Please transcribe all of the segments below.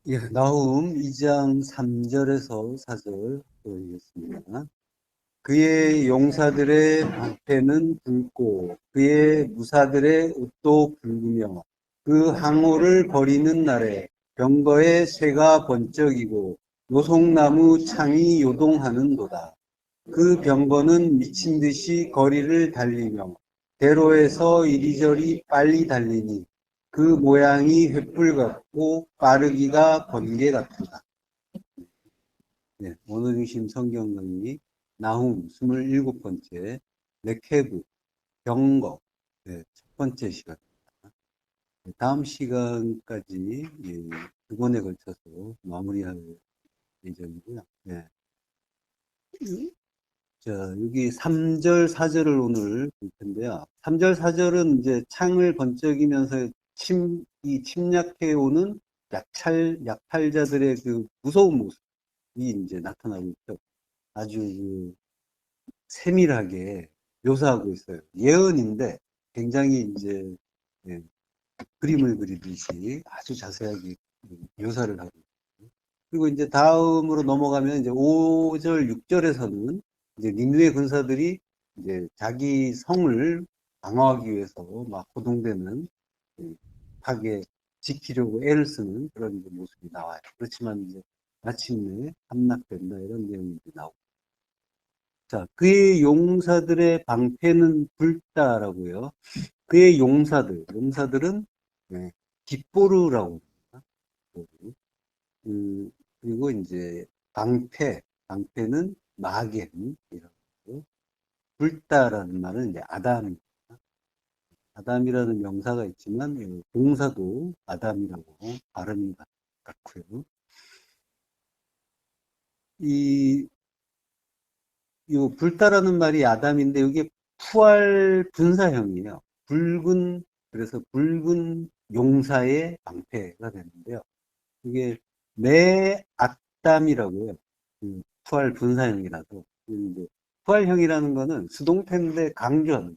예, 나훔 2장 3절에서 4절 보겠습니다. 그의 용사들의 방패는 붉고 그의 무사들의 옷도 붉으며 그 항오를 버리는 날에 병거의 쇠가 번쩍이고 요송나무 창이 요동하는도다. 그 병거는 미친 듯이 거리를 달리며 대로에서 이리저리 빨리 달리니 그 모양이 횃불 같고 빠르기가 번개 같다. 네, 오늘 주신 성경 강의 나훔 27번째 레케브 병거 네, 첫 번째 시간입니다. 다음 시간까지 예, 두 번에 걸쳐서 마무리할 예정이고요. 네. 자, 여기 3절, 4절을 오늘 볼 텐데요. 3절, 4절은 이제 창을 번쩍이면서 이 침략해 오는 약탈자들의 그 무서운 모습이 이제 나타나고 있죠. 아주 그 세밀하게 묘사하고 있어요. 예언인데 굉장히 이제 예, 그림을 그리듯이 아주 자세하게 묘사를 하고 있어요. 그리고 이제 다음으로 넘어가면 이제 5절, 6절에서는 이제 니느웨 군사들이 이제 자기 성을 방어하기 위해서 막 호동되는 하게 지키려고 애를 쓰는 그런 이제 모습이 나와요. 그렇지만 이제 마침내 함락된다 이런 내용이 나오고. 자, 그의 용사들의 방패는 불다라고요. 그의 용사들은 네, 깃보르라고 합니다. 깃보르. 그리고 이제 방패는 마겐이라고. 불다라는 말은 이제 아담, 아담이라는 명사가 있지만 동사도 아담이라고 발음이 같고요. 이, 요 불다라는 말이 아담인데 이게 푸알 분사형이에요. 그래서 붉은 용사의 방패가 되는데요. 이게 매악담이라고 해요. 푸알 분사형이라도. 이제 푸알형이라는 거는 수동태인데 강조하는.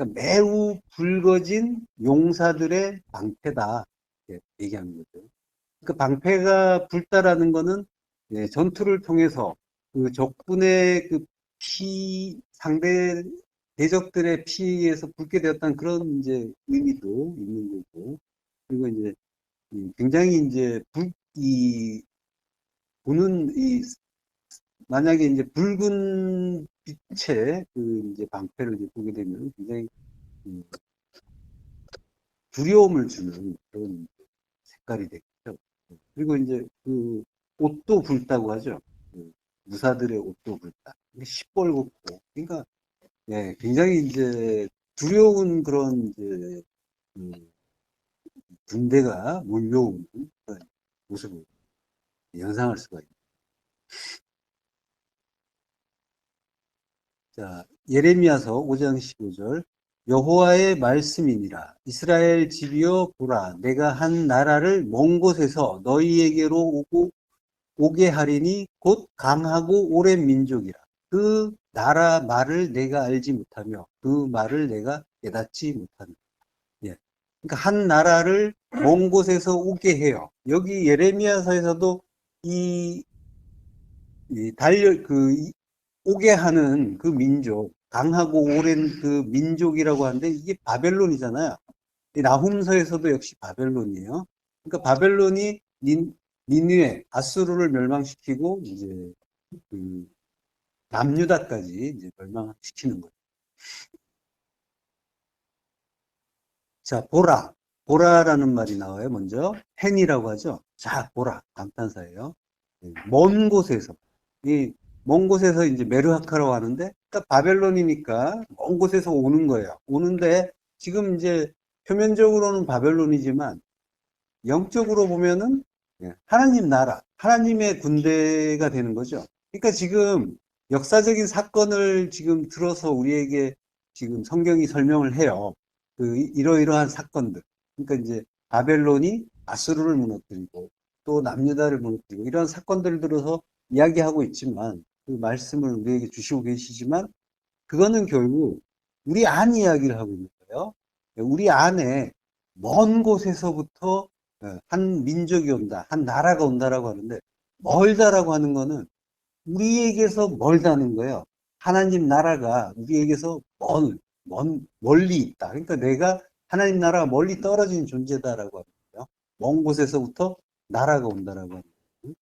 그러니까 매우 붉어진 용사들의 방패다. 이렇게 얘기하는 거죠. 그 방패가 붉다라는 거는 예, 전투를 통해서 그 적군의 그 상대 대적들의 피에서 붉게 되었다는 그런 이제 의미도 있는 거고. 그리고 이제 굉장히 이제 보는 만약에 이제 붉은 빛의 그 이제 방패를 이제 보게 되면 굉장히 음, 두려움을 주는 그런 색깔이 되겠죠. 그리고 이제 그 옷도 붉다고 하죠. 그 무사들의 옷도 붉다. 시뻘겋고, 그러니까 예, 굉장히 이제 두려운 그런 이제 군대가 몰려오는 그런 모습을 연상할 수가 있습니다. 자, 예레미야서 5장 15절. 여호와의 말씀이니라. 이스라엘 집이여 보라. 내가 한 나라를 먼 곳에서 너희에게로 오게 하리니 곧 강하고 오랜 민족이라. 그 나라 말을 내가 알지 못하며 그 말을 내가 깨닫지 못하는. 예. 그러니까 한 나라를 먼 곳에서 오게 해요. 여기 예레미야서에서도 이, 오게 하는 그 민족, 강하고 오랜 그 민족이라고 하는데 이게 바벨론이잖아요. 이 나훔서에서도 역시 바벨론이에요. 그러니까 바벨론이 니느웨, 아수르를 멸망시키고 이제 그 남유다까지 이제 멸망시키는 거죠. 자, 보라. 보라라는 말이 나와요. 먼저 펜이라고 하죠. 자, 보라. 감탄사예요. 먼 곳에서 이 먼 곳에서 이제 메르하카라고 하는데 딱 바벨론이니까 먼 곳에서 오는 거예요. 오는데 지금 이제 표면적으로는 바벨론이지만 영적으로 보면은 하나님 나라, 하나님의 군대가 되는 거죠. 그러니까 지금 역사적인 사건을 지금 들어서 우리에게 지금 성경이 설명을 해요. 그 이러이러한 사건들. 그러니까 이제 바벨론이 아수르를 무너뜨리고 또 남유다를 무너뜨리고 이런 사건들을 들어서 이야기하고 있지만 그 말씀을 우리에게 주시고 계시지만 그거는 결국 우리 안 이야기를 하고 있는 거예요. 우리 안에 먼 곳에서부터 한 민족이 온다, 한 나라가 온다라고 하는데, 멀다라고 하는 거는 우리에게서 멀다는 거예요. 하나님 나라가 우리에게서 멀리 있다. 그러니까 내가 하나님 나라가 멀리 떨어진 존재다라고 하는 거예요. 먼 곳에서부터 나라가 온다라고 하는 거예요.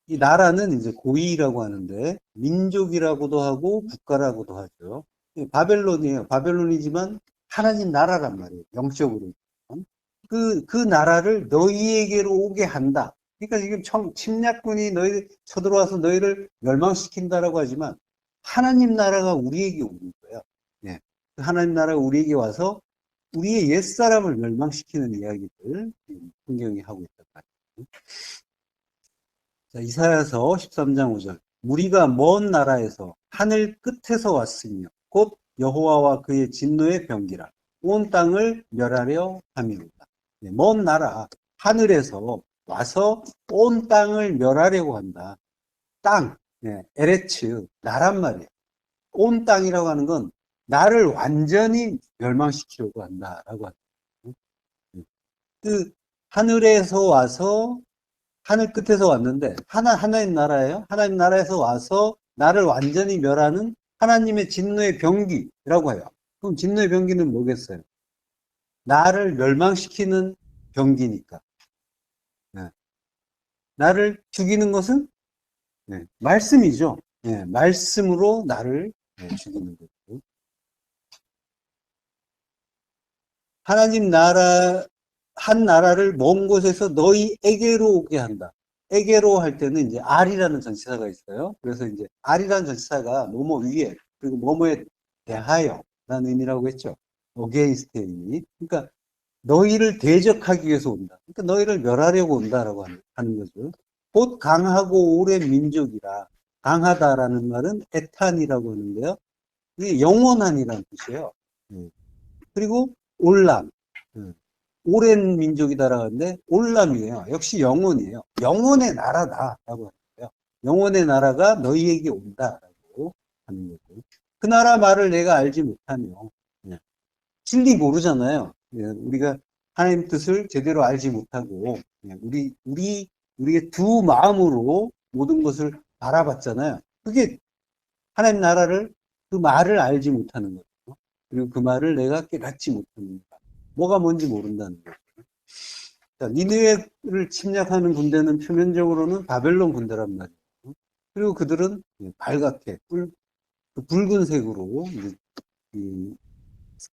이 나라는 이제 고위라고 하는데, 민족이라고도 하고 국가라고도 하죠. 바벨론이에요. 바벨론이지만 하나님 나라란 말이에요. 영적으로. 그 나라를 너희에게로 오게 한다. 그러니까 지금 침략군이 너희 쳐들어와서 너희를 멸망시킨다라고 하지만 하나님 나라가 우리에게 오는 거예요. 예. 하나님 나라가 우리에게 와서 우리의 옛사람을 멸망시키는 이야기를 성경이 하고 있단 말이에요. 자, 이사야서 13장 5절. 무리가 먼 나라에서 하늘 끝에서 왔으며 곧 여호와와 그의 진노의 병기라 온 땅을 멸하려 함이로다. 네, 먼 나라 하늘에서 와서 온 땅을 멸하려고 한다. 땅, 네, 에레츠, 나란 말이에요. 온 땅이라고 하는 건 나를 완전히 멸망시키려고 한다라고 하는 거예요. 그 하늘에서 와서 하늘 끝에서 왔는데 하나님 나라예요. 하나님 나라에서 와서 나를 완전히 멸하는 하나님의 진노의 병기라고 해요. 그럼 진노의 병기는 뭐겠어요? 나를 멸망시키는 병기니까. 네. 나를 죽이는 것은 네, 말씀이죠. 네, 말씀으로 나를 죽이는 거죠. 하나님 나라 한 나라를 먼 곳에서 너희에게로 오게 한다. 에게로 할 때는 이제 R이라는 전치사가 있어요. 그래서 이제 R이라는 전치사가 뭐뭐 위에 그리고 뭐뭐에 대하여 라는 의미라고 했죠. against의 의미. 그러니까 너희를 대적하기 위해서 온다. 그러니까 너희를 멸하려고 온다라고 하는 거죠. 곧 강하고 오랜 민족이라. 강하다라는 말은 에탄이라고 하는데요. 이게 영원한이라는 뜻이에요. 그리고 올람. 오랜 민족이다라고 하는데 올람이에요. 역시 영혼이에요. 영혼의 나라다라고 하는 거예요. 영혼의 나라가 너희에게 온다라고 하는 거고. 그 나라 말을 내가 알지 못하며 진리 모르잖아요. 우리가 하나님 뜻을 제대로 알지 못하고 우리의 두 마음으로 모든 것을 바라봤잖아요. 그게 하나님 나라를 그 말을 알지 못하는 거죠. 그리고 그 말을 내가 깨닫지 못하는 거다. 뭐가 뭔지 모른다는 거죠. 자, 니느웨를 침략하는 군대는 표면적으로는 바벨론 군대란 말이에요. 그리고 그들은 발갛게 붉은색으로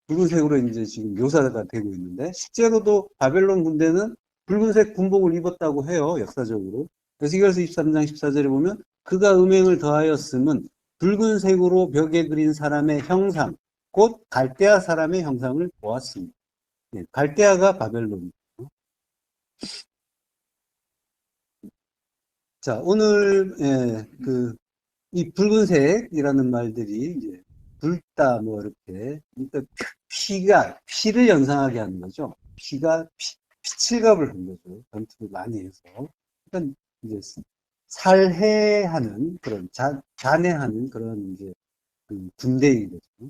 붉은색으로 이제 지금 묘사가 되고 있는데 실제로도 바벨론 군대는 붉은색 군복을 입었다고 해요. 역사적으로. 에스겔서 23장 14절에 보면 그가 음행을 더하였음은 붉은색으로 벽에 그린 사람의 형상 곧 갈대아 사람의 형상을 보았습니다. 갈대아가 바벨론이에요. 자, 오늘 이 붉은색이라는 말들이 이제 붉다 뭐 이렇게 그러니까 피를 연상하게 하는 거죠. 피가 피칠갑을 한 거죠. 전투를 많이 해서. 그러니까 이제 살해하는 그런 잔해하는 그런 이제 군대인 거죠.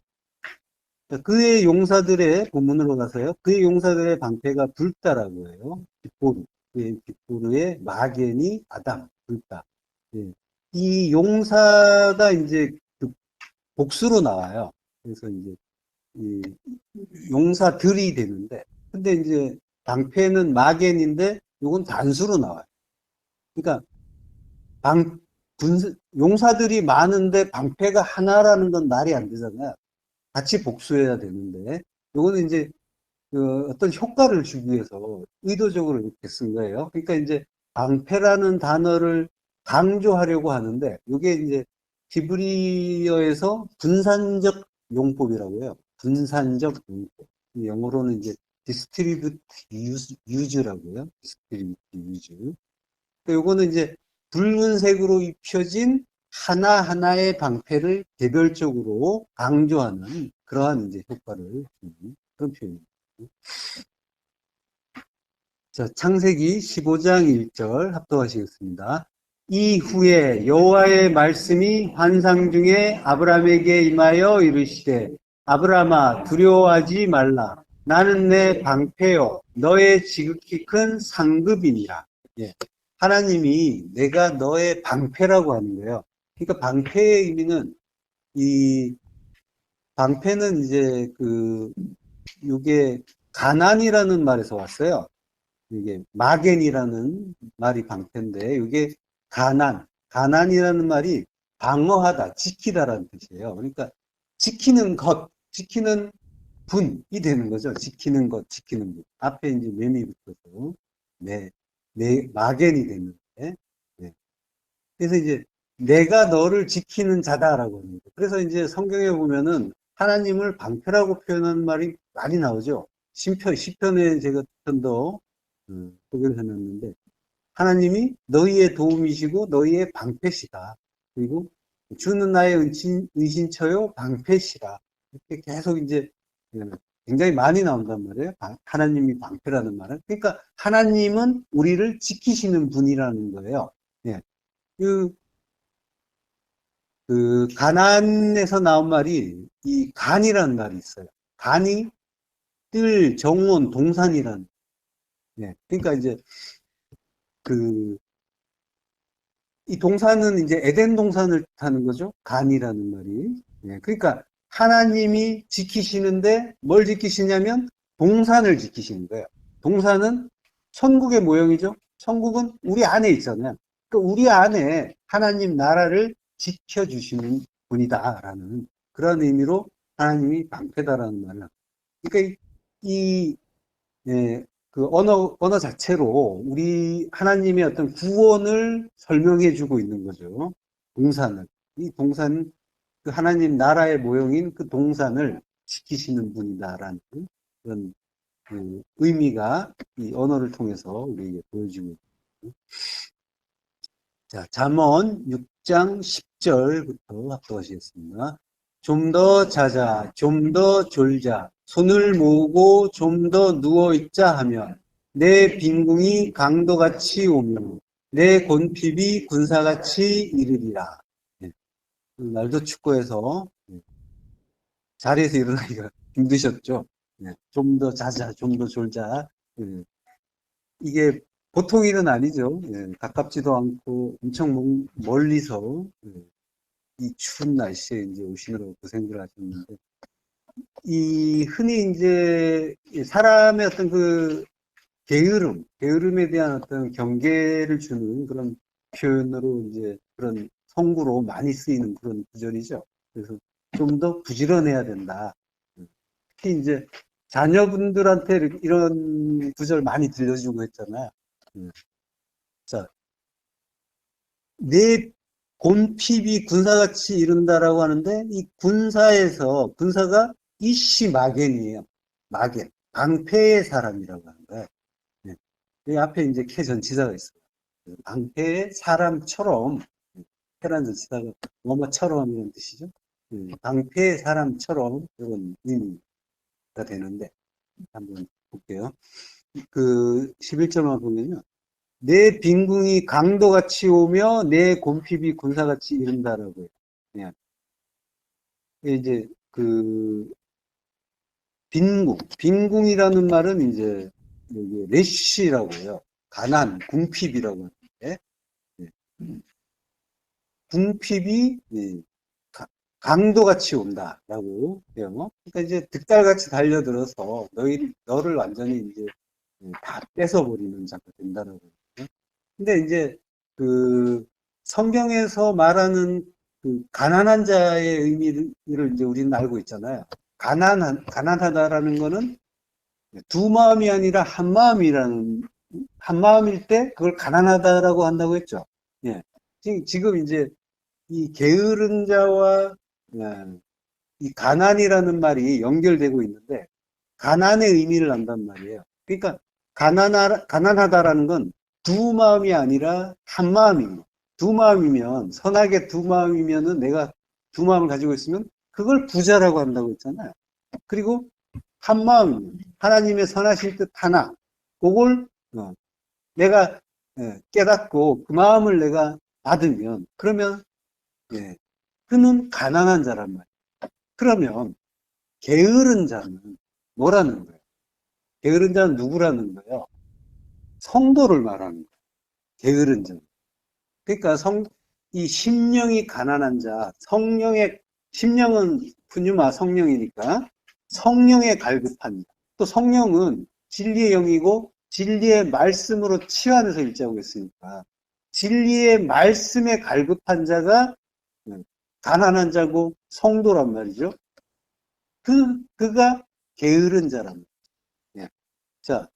그의 용사들의 본문으로 가서요. 그의 용사들의 방패가 붉다라고 해요. 깃보루. 그의 깃보루의 마겐이 아담, 붉다. 예. 이 용사가 이제 그 복수로 나와요. 그래서 이제 이 용사들이 되는데, 근데 이제 방패는 마겐인데, 이건 단수로 나와요. 그러니까 용사들이 많은데 방패가 하나라는 건 말이 안 되잖아요. 같이 복수해야 되는데, 요거는 이제 어떤 효과를 주기 위해서 의도적으로 이렇게 쓴 거예요. 그러니까 이제 방패라는 단어를 강조하려고 하는데, 이게 이제 히브리어에서 분산적 용법이라고 해요. 분산적 용법. 영어로는 이제 distribute use라고요. distribute use. 요거는 이제 붉은색으로 입혀진 하나하나의 방패를 개별적으로 강조하는 그러한 이제 효과를 주는 그런 표현입니다. 자, 창세기 15장 1절 합독하시겠습니다. 이후에 여호와의 말씀이 환상 중에 아브라함에게 임하여 이르시되 아브라함아 두려워하지 말라 나는 내 방패요. 너의 지극히 큰 상급이니라. 예. 하나님이 내가 너의 방패라고 하는 거예요. 그러니까 방패의 의미는 이 방패는 이제 요게 가난이라는 말에서 왔어요. 이게 마겐이라는 말이 방패인데 이게 가난이라는 말이 방어하다, 지키다라는 뜻이에요. 그러니까 지키는 것, 지키는 분이 되는 거죠. 지키는 것, 지키는 분. 앞에 이제 매미 붙어서 마겐이 되는데, 네. 그래서 이제 내가 너를 지키는 자다라고 합니다. 그래서 이제 성경에 보면은 하나님을 방패라고 표현하는 말이 많이 나오죠. 시편에 제가 편도 소개를 해놨는데, 하나님이 너희의 도움이시고 너희의 방패시다. 그리고 주는 나의 은신처요 방패시다. 이렇게 계속 이제 굉장히 많이 나온단 말이에요. 하나님이 방패라는 말은. 그러니까 하나님은 우리를 지키시는 분이라는 거예요. 예. 그, 가난에서 나온 말이 이 간이라는 말이 있어요. 간이 뜰, 정원, 동산이라는. 예. 그러니까 이제 그 이 동산은 이제 에덴 동산을 뜻하는 거죠. 간이라는 말이. 예, 그러니까 하나님이 지키시는데 뭘 지키시냐면 동산을 지키시는 거예요. 동산은 천국의 모형이죠. 천국은 우리 안에 있잖아요. 그러니까 우리 안에 하나님 나라를 지켜주시는 분이다라는 그런 의미로 하나님이 방패다라는 말을 합니다. 그러니까 예, 언어 자체로 우리 하나님의 어떤 구원을 설명해 주고 있는 거죠. 동산을. 이 동산, 그 하나님 나라의 모형인 그 동산을 지키시는 분이다라는 그런 의미가 이 언어를 통해서 우리에게 보여주고 있습니다. 자, 잠언 6장 10절부터 합독하시겠습니다. 좀 더 자자, 좀 더 졸자, 손을 모으고 좀 더 누워있자 하면 내 빈궁이 강도같이 오며 내 곤핍이 군사같이 이르리라. 예, 날도 춥고해서 자리에서 일어나기가 힘드셨죠? 예, 좀 더 자자, 좀 더 졸자. 예, 이게 보통 일은 아니죠. 예, 가깝지도 않고 엄청 멀리서 이 추운 날씨에 이제 오시느라고 고생들 하셨는데, 이 흔히 이제 사람의 어떤 게으름에 대한 어떤 경계를 주는 그런 표현으로 이제 그런 성구로 많이 쓰이는 그런 구절이죠. 그래서 좀 더 부지런해야 된다. 특히 이제 자녀분들한테 이런 구절 많이 들려주고 했잖아요. 자, 내 곤핍이 군사같이 이룬다라고 하는데 이 군사가 이씨 마겐이에요. 마겐. 방패의 사람이라고 하는 거예요. 네. 이 앞에 이제 캐전치사가 있어요. 방패의 사람처럼 캐란 전치사가 뭐뭐처럼이라는 뜻이죠. 방패의 사람처럼 이런 의미가 되는데 한번 볼게요. 11절만 보면요. 내 빈궁이 강도같이 오며 내 곰핍이 군사같이 이른다라고 해요. 네. 이제 빈궁이라는 말은 이제 여기 레쉬라고 해요. 가난, 궁핍이라고 하는데 네. 궁핍이 강도같이 온다라고 해요. 그러니까 이제 득달같이 달려들어서 너를 완전히 이제 다 뺏어버리는 자가 된다라고 해요. 근데 이제 성경에서 말하는 가난한 자의 의미를 이제 우리는 알고 있잖아요. 가난하다라는 거는 두 마음이 아니라 한 마음일 때 그걸 가난하다라고 한다고 했죠. 예. 지금 이제 이 게으른 자와 이 가난이라는 말이 연결되고 있는데 가난의 의미를 안단 말이에요. 그러니까 가난하다라는 건 두 마음이 아니라 한 마음입니다. 두 마음이면 선하게 두 마음이면은 내가 두 마음을 가지고 있으면 그걸 부자라고 한다고 했잖아요. 그리고 한 마음, 하나님의 선하신 뜻 하나, 그걸 내가 깨닫고 그 마음을 내가 받으면 그러면 그는 가난한 자란 말이에요. 그러면 게으른 자는 뭐라는 거예요? 게으른 자는 누구라는 거예요? 성도를 말하는 거예요. 게으른 자. 그러니까 이 심령이 가난한 자, 심령은 푸뉴마 성령이니까 성령에 갈급한 자. 또 성령은 진리의 영이고 진리의 말씀으로 치환해서 일자고 했으니까 진리의 말씀에 갈급한 자가 가난한 자고 성도란 말이죠. 그가 게으른 자란 말이에요. 자,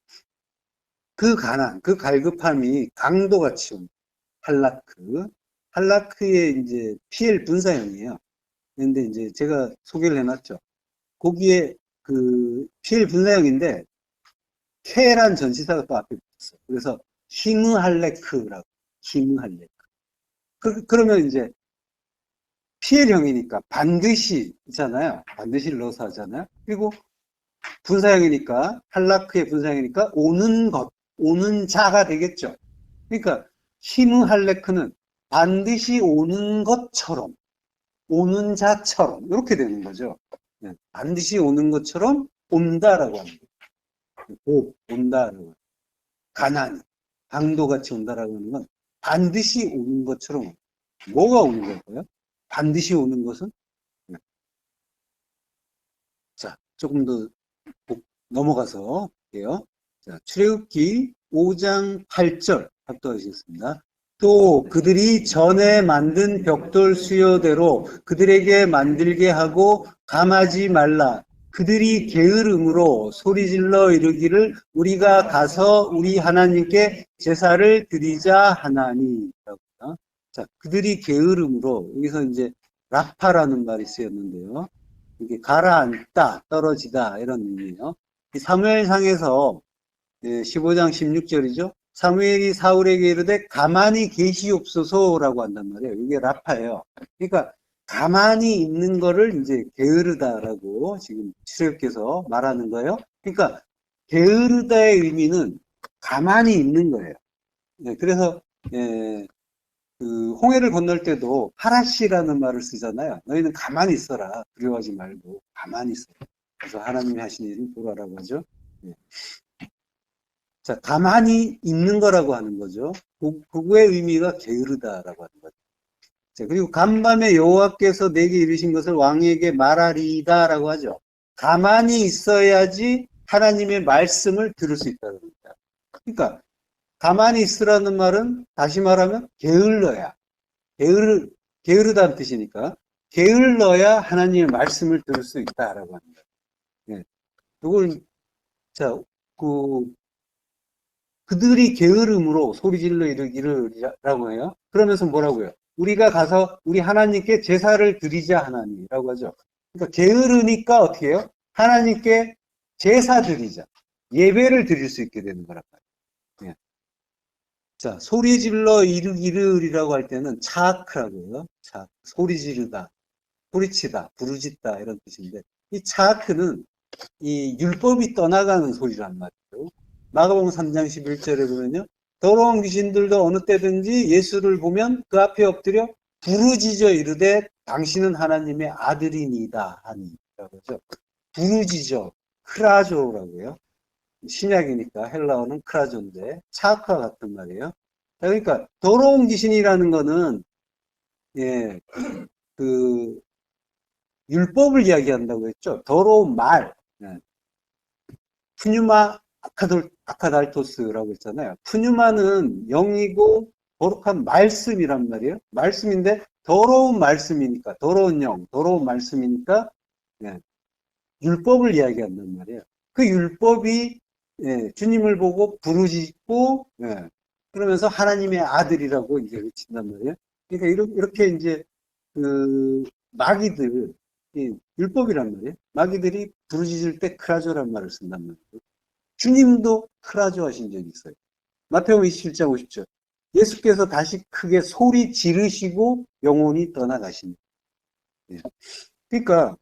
그 그 갈급함이 강도같이 옵니다. 할라크. 할라크의 이제 PL 분사형이에요. 근데 이제 제가 소개를 해놨죠. 거기에 그 PL 분사형인데, 케란 전치사가 또 앞에 붙었어요. 그래서 히무할레크라고. 히무할레크. 그러면 이제 PL형이니까 반드시 있잖아요. 반드시를 넣어서 하잖아요. 그리고 분사형이니까, 할라크의 분사형이니까 오는 것, 오는 자가 되겠죠. 그러니까 히무할레크는 반드시 오는 것처럼, 오는 자처럼 이렇게 되는 거죠. 반드시 오는 것처럼 온다라고 합니다. 온다라고. 가난이, 강도같이 온다라고 하는 건 반드시 오는 것처럼. 뭐가 오는 걸까요? 반드시 오는 것은? 자, 조금 더 넘어가서 볼게요. 자, 출애굽기 5장 8절 합독하시겠습니다. 또 그들이 전에 만든 벽돌 수요대로 그들에게 만들게 하고 감하지 말라. 그들이 게으름으로 소리질러 이르기를 우리가 가서 우리 하나님께 제사를 드리자 하나니. 자, 그들이 게으름으로, 여기서 이제 라파라는 말이 쓰였는데요. 이게 가라앉다, 떨어지다 이런 의미예요. 사무엘상에서 15장 16절이죠. 사무엘이 사울에게 이르되 가만히 계시옵소서라고 한단 말이에요. 이게 라파예요. 그러니까 가만히 있는 거를 이제 게으르다라고 지금 출애굽께서 말하는 거예요. 그러니까 게으르다의 의미는 가만히 있는 거예요. 그래서 그 홍해를 건널 때도 하라시라는 말을 쓰잖아요. 너희는 가만히 있어라. 두려워하지 말고 가만히 있어라. 그래서 하나님이 하신 일을 보라라고 하죠. 자, 가만히 있는 거라고 하는 거죠. 그거의 의미가 게으르다라고 하는 거죠. 자, 그리고 간밤에 여호와께서 내게 이르신 것을 왕에게 말하리다라고 하죠. 가만히 있어야지 하나님의 말씀을 들을 수 있다는 겁니다. 그러니까 가만히 있으라는 말은 다시 말하면 게을러야. 게으르다는 뜻이니까 게을러야 하나님의 말씀을 들을 수 있다라고 합니다. 예. 이걸 자, 그들이 게으름으로 소리질러 이르기를라고 해요. 그러면서 뭐라고요? 우리가 가서 우리 하나님께 제사를 드리자 하나님이라고 하죠. 그러니까 게으르니까 어떻게 해요? 하나님께 제사 드리자. 예배를 드릴 수 있게 되는 거란 말이에요. 예. 자, 소리질러 이르기를이라고 할 때는 차크라고 해요. 소리 지르다, 소리치다, 부르짖다 이런 뜻인데 이 차크는 이 율법이 떠나가는 소리란 말이에요. 마가복음 3장 11절에 보면요. 더러운 귀신들도 어느 때든지 예수를 보면 그 앞에 엎드려 부르짖어 이르되 당신은 하나님의 아들이니다 하니라고 하죠. 부르짖어, 크라조라고 해요. 신약이니까 헬라어는 크라조인데 차크와 같은 말이에요. 그러니까 더러운 귀신이라는 거는 그 율법을 이야기한다고 했죠. 더러운 말. 푸뉴마 아카달토스라고 했잖아요. 푸뉴마는 영이고 거룩한 말씀이란 말이에요. 말씀인데 더러운 말씀이니까 더러운 영, 더러운 말씀이니까 율법을 이야기한단 말이에요. 그 율법이 주님을 보고 부르짖고 그러면서 하나님의 아들이라고 이제 외친단 말이에요. 그러니까 이렇게 이제 그 마귀들 율법이란 말이에요. 마귀들이 부르짖을 때 크라조란 말을 쓴단 말이에요. 주님도 크라조 하신 적이 있어요. 마태복음 27장 50절. 예수께서 다시 크게 소리 지르시고 영혼이 떠나가십니다. 그러니까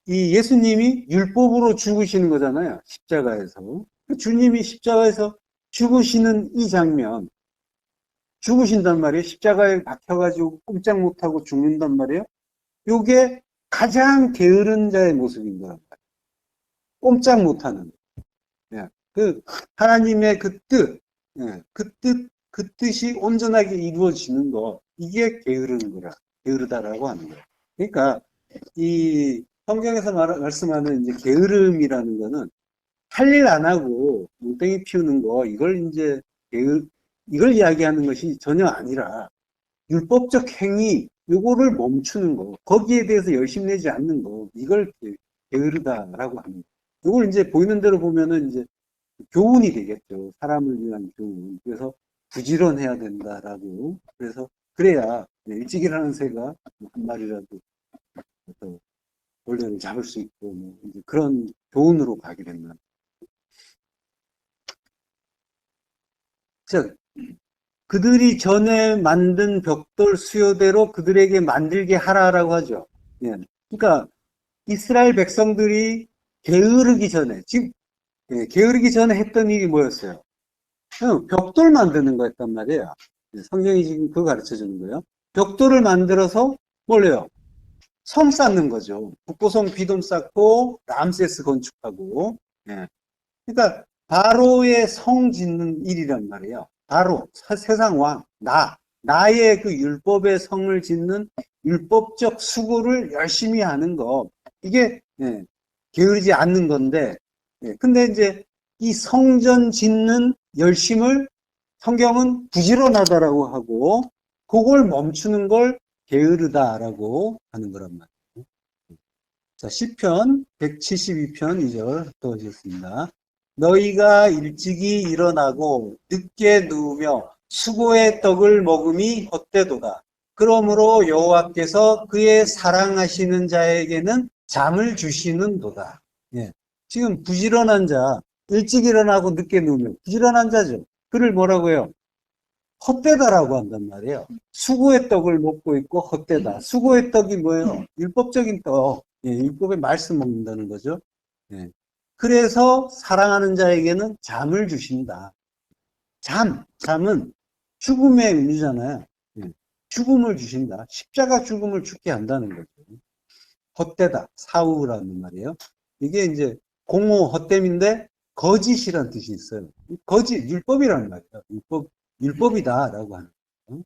이 예수님이 율법으로 죽으시는 거잖아요. 십자가에서. 주님이 십자가에서 죽으시는 이 장면, 죽으신단 말이에요. 십자가에 박혀가지고 꼼짝 못하고 죽는단 말이에요. 이게 가장 게으른 자의 모습인 거란 말이에요. 꼼짝 못하는. 그 하나님의 그 뜻, 예, 그 뜻이 온전하게 이루어지는 거, 이게 게으르는 거라, 게으르다라고 하는 거예요. 그러니까 이 성경에서 말씀하는 이제 게으름이라는 거는 할 일 안 하고 뭉텅이 피우는 거, 이걸 이제 이걸 이야기하는 것이 전혀 아니라 율법적 행위, 요거를 멈추는 거, 거기에 대해서 열심 내지 않는 거, 이걸 게으르다라고 합니다. 이걸 이제 보이는 대로 보면은 이제 교훈이 되겠죠. 사람을 위한 교훈. 그래서 부지런해야 된다라고. 그래서 그래야 일찍 일하는 새가 한 마리라도 더 벌레를 잡을 수 있고 뭐 이제 그런 교훈으로 가게 된다. 즉 그들이 전에 만든 벽돌 수요대로 그들에게 만들게 하라라고 하죠. 예. 그러니까 이스라엘 백성들이 게으르기 전에 지금 게으르기 전에 했던 일이 뭐였어요? 벽돌 만드는 거였단 말이에요. 성경이 지금 그거 가르쳐 주는 거예요. 벽돌을 만들어서 뭘래요? 성 쌓는 거죠. 북보성 비돔 쌓고 람세스 건축하고. 예. 그러니까 바로의 성 짓는 일이란 말이에요. 바로 세상 왕, 나의 그 율법의 성을 짓는 율법적 수고를 열심히 하는 거. 이게 게으르지 않는 건데, 근데 이제 이 성전 짓는 열심을 성경은 부지런하다라고 하고, 그걸 멈추는 걸 게으르다라고 하는 거란 말이에요. 자, 시편 172편 2절 또 오셨습니다. 너희가 일찍이 일어나고 늦게 누우며 수고의 떡을 먹음이 헛되도다. 그러므로 여호와께서 그의 사랑하시는 자에게는 잠을 주시는도다. 예. 지금 부지런한 자, 일찍 일어나고 늦게 누우면 부지런한 자죠. 그를 뭐라고 해요? 헛되다라고 한단 말이에요. 수고의 떡을 먹고 있고 헛되다. 수고의 떡이 뭐예요? 율법적인 떡. 예, 율법의 말씀 먹는다는 거죠. 예. 그래서 사랑하는 자에게는 잠을 주신다. 잠은 죽음의 의미잖아요. 예. 죽음을 주신다. 십자가 죽음을 죽게 한다는 거죠. 헛되다. 사후라는 말이에요. 이게 이제 공호 헛됨인데 거짓이라는 뜻이 있어요. 거짓, 율법이라는 말이에요. 율법이다라고 하는 거예요.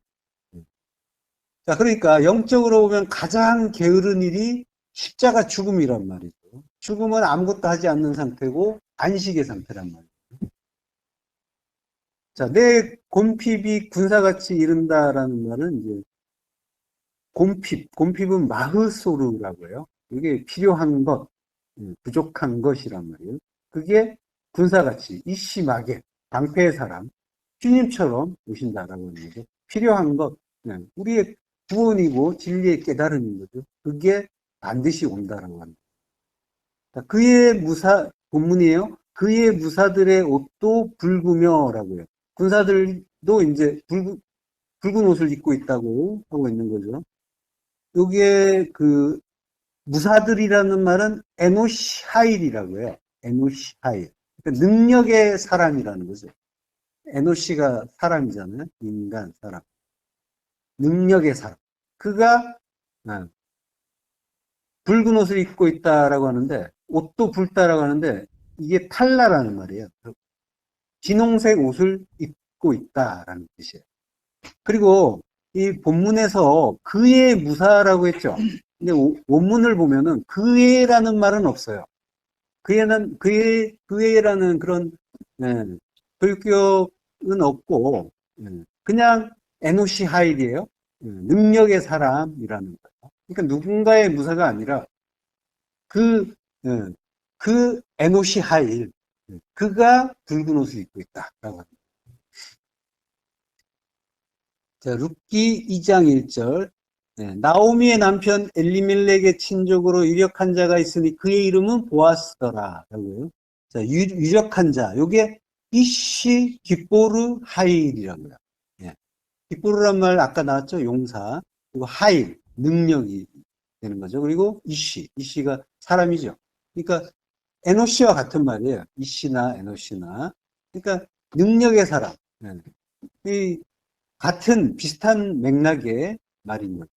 자, 그러니까 영적으로 보면 가장 게으른 일이 십자가 죽음이란 말이죠. 죽음은 아무것도 하지 않는 상태고 안식의 상태란 말이에요. 자, 내 곰핍이 군사같이 이른다라는 말은 이제 곰핍은 마흐소르라고 해요. 이게 필요한 것, 부족한 것이란 말이에요. 그게 군사같이 이심하게 방패의 사람, 주님처럼 오신다라고 하는 거죠. 필요한 것, 우리의 구원이고 진리의 깨달음인 거죠. 그게 반드시 온다라고 합니다. 그의 본문이에요. 그의 무사들의 옷도 붉으며라고요. 군사들도 이제 붉은 옷을 입고 있다고 하고 있는 거죠. 여기에 그 무사들이라는 말은 에노시하일이라고 해요. 에노시하일. 그러니까 능력의 사람이라는 거죠. 에노시가 사람이잖아요. 인간, 사람. 능력의 사람. 그가 붉은 옷을 입고 있다라고 하는데, 옷도 붉다라고 하는데, 이게 탈라라는 말이에요. 진홍색 옷을 입고 있다라는 뜻이에요. 그리고 이 본문에서 그의 무사라고 했죠. 근데 원문을 보면은 그의라는 말은 없어요. 그의라는 그런 교육은 없고 그냥 에노시 하일이에요. 능력의 사람이라는 거예요. 그러니까 누군가의 무사가 아니라 그, 그 에노시 하일, 그가 붉은 옷을 입고 있다라고 합니다. 자, 룻기 2장 1절. 나오미의 남편 엘리멜렉의 친족으로 유력한 자가 있으니 그의 이름은 보아스더라. 라고요. 자, 유력한 자. 요게 이시 기포르 하일이라고요. 예. 기포르란 말 아까 나왔죠? 용사. 그리고 하일, 능력이 되는 거죠. 그리고 이시가 사람이죠. 그러니까 에노시와 같은 말이에요. 이시나 에노시나. 그러니까 능력의 사람. 이 같은 비슷한 맥락의 말인 거죠.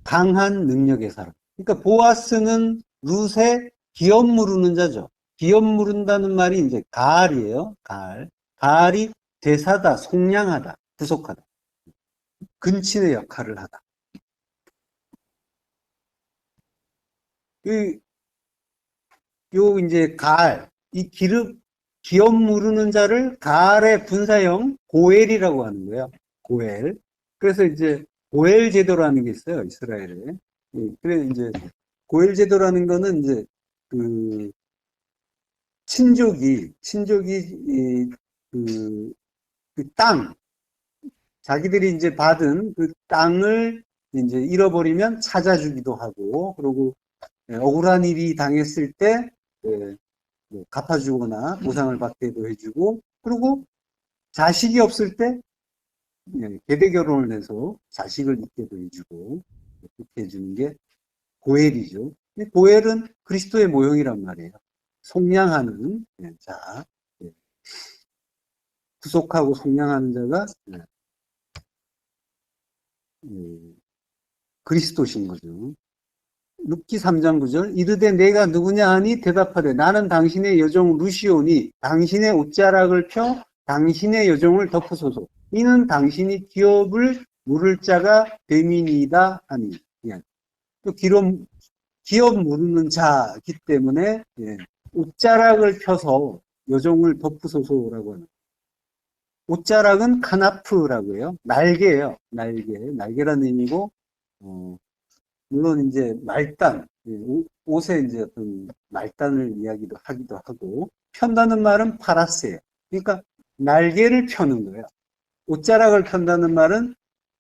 강한 능력의 사람. 그러니까 보아스는 룻의 기업 무르는 자죠. 기업 무른다는 말이 이제 가을이에요. 가을. 가을이 대사다, 속량하다, 구속하다. 근친의 역할을 하다. 요 이제 가을, 이 기업 무르는 자를 가을의 분사형 고엘이라고 하는 거예요. 고엘. 그래서 이제 고엘 제도라는 게 있어요, 이스라엘에. 그래 이제 고엘 제도라는 거는 이제 그 친족이 그 땅, 자기들이 이제 받은 그 땅을 이제 잃어버리면 찾아주기도 하고, 그리고 억울한 일이 당했을 때 뭐 갚아주거나 보상을 받게도 해주고, 그리고 자식이 없을 때 계대 결혼을 해서 자식을 있게도 해주고, 그렇게 해주는 게 고엘이죠. 고엘은 그리스도의 모형이란 말이에요. 속량하는 자, 구속하고 속량하는 자가 그리스도신 거죠. 룻기 3장 9절 이르되 내가 누구냐 하니 대답하되 나는 당신의 여종 루시오니 당신의 옷자락을 펴 당신의 여종을 덮으소서 이는 당신이 기업을 물을 자가 됨이니이다 하니. 또 기업 무르는 자이기 때문에 옷자락을 펴서 여종을 덮으소서라고 하는. 옷자락은 카나프라고 해요. 날개예요. 날개라는 의미고 물론 이제 말단, 옷에 이제 어떤 말단을 이야기도 하기도 하고, 편다는 말은 파라스예요. 그러니까 날개를 펴는 거예요. 옷자락을 편다는 말은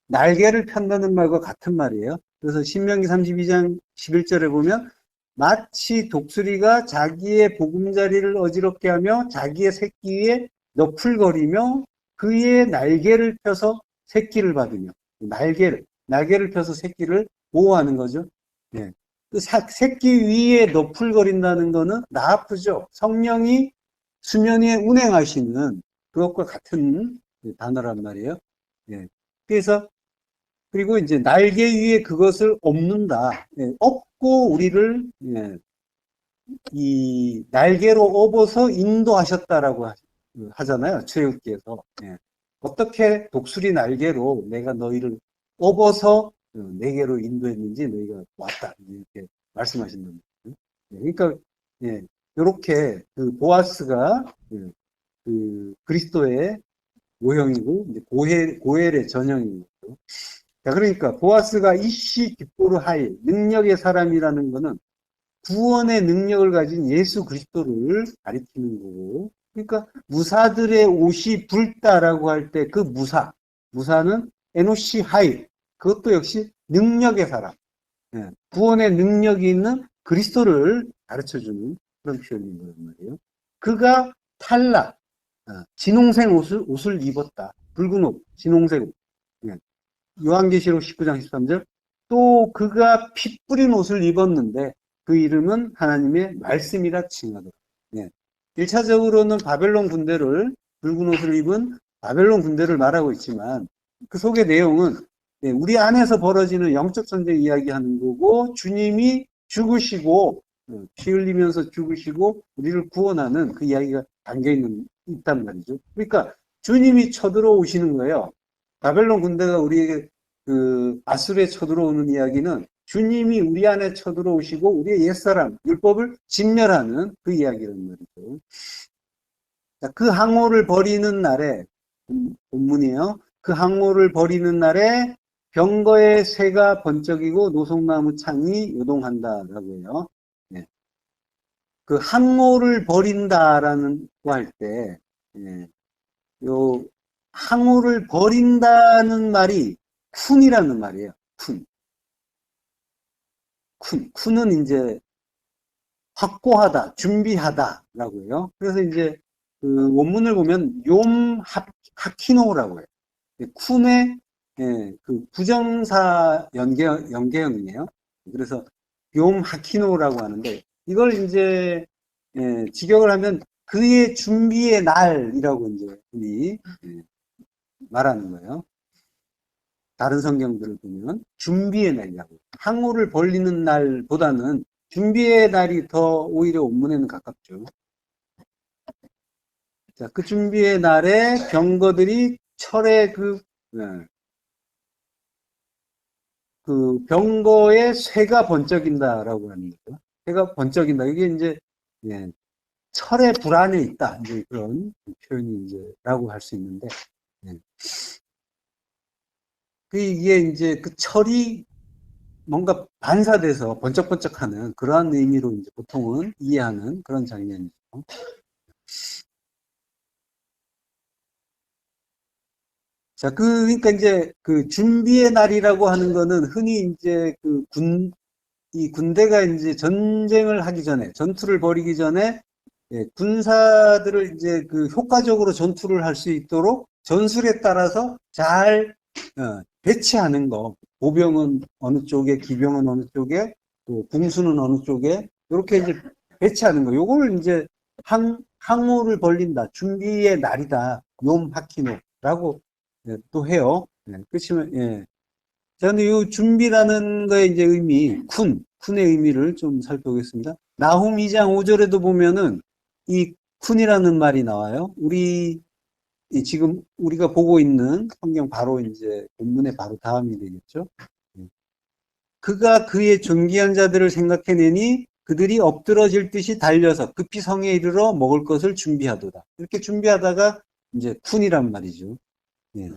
날개를 편다는 말과 같은 말이에요. 그래서 신명기 32장 11절에 보면 마치 독수리가 자기의 보금자리를 어지럽게 하며 자기의 새끼 위에 너풀거리며 그의 날개를 펴서 새끼를 받으며 날개를 펴서 새끼를 보호하는 거죠. 예. 그 새끼 위에 너풀거린다는 거는 나쁘죠. 성령이 수면 위에 운행하시는 그것과 같은 단어란 말이에요. 예. 그래서 그리고 이제 날개 위에 그것을 엎는다. 엎고 우리를 이 날개로 업어서 인도하셨다라고 하잖아요. 출애굽기에서. 어떻게 독수리 날개로 내가 너희를 업어서 내게로 인도했는지 너희가 왔다 이렇게 말씀하신다는 거예요. 그러니까 이렇게 그 보아스가 그 그리스도의 모형이고 이제 고헬의 전형인 거죠. 자, 그러니까 보아스가 이시 기포르 하일 능력의 사람이라는 것은 구원의 능력을 가진 예수 그리스도를 가리키는 거고, 그러니까 무사들의 옷이 붉다라고 할 때 그 무사는 에노시 하일, 그것도 역시 능력의 사람, 구원의 능력이 있는 그리스도를 가르쳐주는 그런 표현인 거란 말이에요. 그가 탈락, 진홍색 옷을 입었다. 붉은 옷, 진홍색 옷. 요한계시록 19장 13절 또 그가 피 뿌린 옷을 입었는데 그 이름은 하나님의 말씀이라 칭하더라. 1차적으로는 바벨론 군대를 붉은 옷을 입은 바벨론 군대를 말하고 있지만 그 속의 내용은 우리 안에서 벌어지는 영적 전쟁 이야기하는 거고 주님이 죽으시고 피 흘리면서 죽으시고 우리를 구원하는 그 이야기가 있단 말이죠. 그러니까 주님이 쳐들어오시는 거예요. 바벨론 군대가 우리에게 그 아수르에 쳐들어오는 이야기는 주님이 우리 안에 쳐들어오시고 우리의 옛사람, 율법을 진멸하는 그 이야기란 말이죠. 자, 그 항오를 버리는 날에, 본문이에요. 그 항오를 버리는 날에 병거의 새가 번쩍이고 노송나무 창이 요동한다라고 해요. 그 항오를 버린다라는 거 할 때, 요 항오를 버린다는 말이 쿤이라는 말이에요. 쿤은 이제 확고하다, 준비하다라고 해요. 그래서 이제 그 원문을 보면 욤 하키노라고 해요. 쿤의 그 부정사 연계형이에요. 그래서 욤 하키노라고 하는데 이걸 이제 직역을 하면 그의 준비의 날이라고 이제 우리 말하는 거예요. 다른 성경들을 보면 준비의 날이라고. 항우를 벌리는 날보다는 준비의 날이 더 오히려 원문에는 가깝죠. 자, 그 준비의 날에 병거들이 철의 그 병거에 쇠가 번쩍인다라고 하는 거죠. 쇠가 번쩍인다. 이게 이제, 예, 철의 불안에 있다. 이제 그런 표현이 이제라고 할 수 있는데, 예. 이게 이제 그 철이 뭔가 반사돼서 번쩍번쩍하는 그러한 의미로 이제 보통은 이해하는 그런 장면이죠. 자, 그러니까 이제 그 준비의 날이라고 하는 거는 흔히 이제 이 군대가 이제 전쟁을 하기 전에, 전투를 벌이기 전에, 예, 군사들을 이제 그 효과적으로 전투를 할 수 있도록 전술에 따라서 잘 배치하는 거. 보병은 어느 쪽에, 기병은 어느 쪽에, 또 궁수는 어느 쪽에, 이렇게 이제 배치하는 거. 요걸 이제 항우를 벌린다. 준비의 날이다. 욤 하키노라고 예, 또 해요. 예, 끝이면, 예. 자, 근데 이 준비라는 거의 이제 쿤의 의미를 좀 살펴보겠습니다. 나훔 2장 5절에도 보면은 이 쿤이라는 말이 나와요. 지금 우리가 보고 있는 성경 바로 이제 본문의 바로 다음이 되겠죠. 예. 그가 그의 존귀한 자들을 생각해내니 그들이 엎드러질 듯이 달려서 급히 성에 이르러 먹을 것을 준비하도다. 이렇게 준비하다가 이제 쿤이란 말이죠. 예.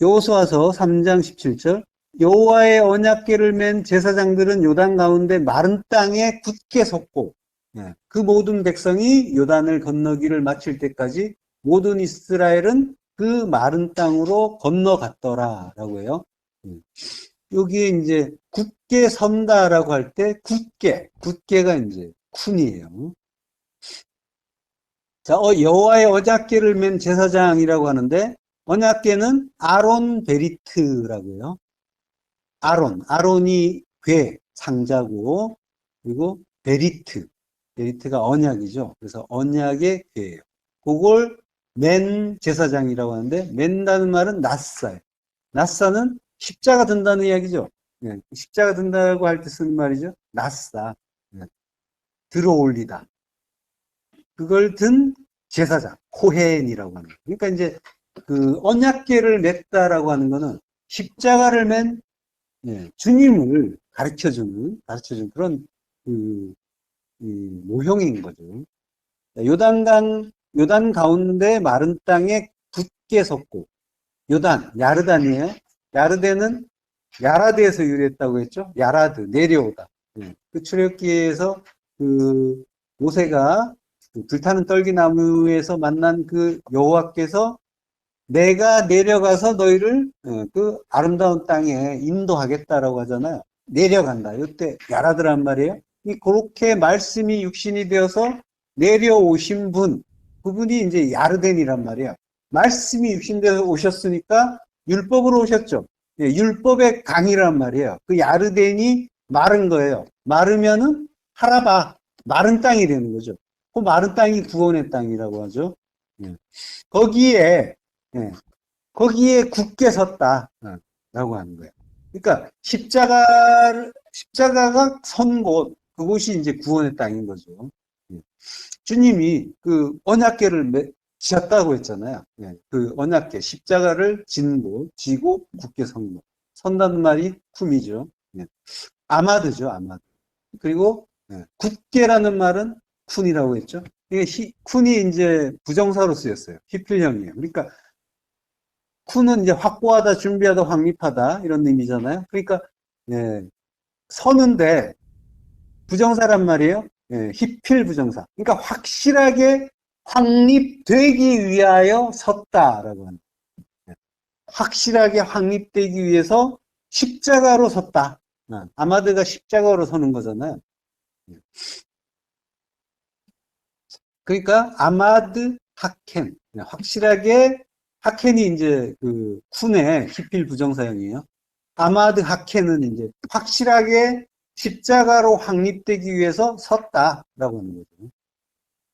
여호수아서 3장 17절 여호와의 언약궤를 맨 제사장들은 요단 가운데 마른 땅에 굳게 섰고 예, 그 모든 백성이 요단을 건너기를 마칠 때까지 모든 이스라엘은 그 마른 땅으로 건너갔더라라고 해요. 여기에 이제 굳게 선다라고 할 때 굳게가 이제 쿤이에요. 자, 여호와의 언약궤를 맨 제사장이라고 하는데 언약궤는 아론 베리트라고요. 아론이 궤, 상자고, 그리고 베리트가 언약이죠. 그래서 언약의 궤예요. 그걸 맨 제사장이라고 하는데, 맨다는 말은 낫사예요. 낫사는 십자가 든다는 이야기죠. 예, 십자가 든다고 할 때 쓰는 말이죠. 낫사. 예, 들어 올리다. 그걸 든 제사장, 코헨이라고 하는 거예요. 그러니까 이제 그 언약궤를 맸다라고 하는 거는 십자가를 맨 예, 주님을 가르쳐주는 그런 그, 모형인 거죠. 요단 가운데 마른 땅에 굳게 섰고 야르단이에요. 야르데는 야라드에서 유래했다고 했죠. 야라드 내려오다. 예, 그 출애굽기에서 그 모세가 그 불타는 떨기나무에서 만난 그 여호와께서 내가 내려가서 너희를 그 아름다운 땅에 인도하겠다라고 하잖아요. 내려간다. 이때 야라드란 말이에요. 그렇게 말씀이 육신이 되어서 내려오신 그분이 이제 야르덴이란 말이에요. 말씀이 육신되어서 오셨으니까 율법으로 오셨죠. 예, 율법의 강이란 말이에요. 그 야르덴이 마른 거예요. 마르면은 하라바 마른 땅이 되는 거죠. 그 마른 땅이 구원의 땅이라고 하죠. 예. 거기에 예, 거기에 굳게 섰다. 라고 하는 거예요. 그러니까 십자가가 선 그곳이 이제 구원의 땅인 거죠. 예. 주님이 그 언약궤를 지었다고 했잖아요. 예. 그 언약궤, 십자가를 지고 굳게 선 곳. 선다는 말이 쿰이죠. 예. 아마드죠, 아마드. 그리고 굳게라는 말은 쿤이라고 했죠. 이게 쿤이 이제 부정사로 쓰였어요. 히필형이에요. 그러니까 쿤은 이제 확고하다, 준비하다, 확립하다 이런 의미잖아요. 그러니까 예, 서는데 부정사란 말이에요. 예, 히필 부정사. 그러니까 확실하게 확립되기 위하여 섰다라고 하는. 예, 확실하게 확립되기 위해서 십자가로 섰다. 아마드가 십자가로 서는 거잖아요. 예. 그러니까 아마드 하켄. 확실하게 하켄이 이제 그 쿤의 히필 부정사형이에요. 아마드 하켄은 이제 확실하게 십자가로 확립되기 위해서 섰다라고 하는 거죠.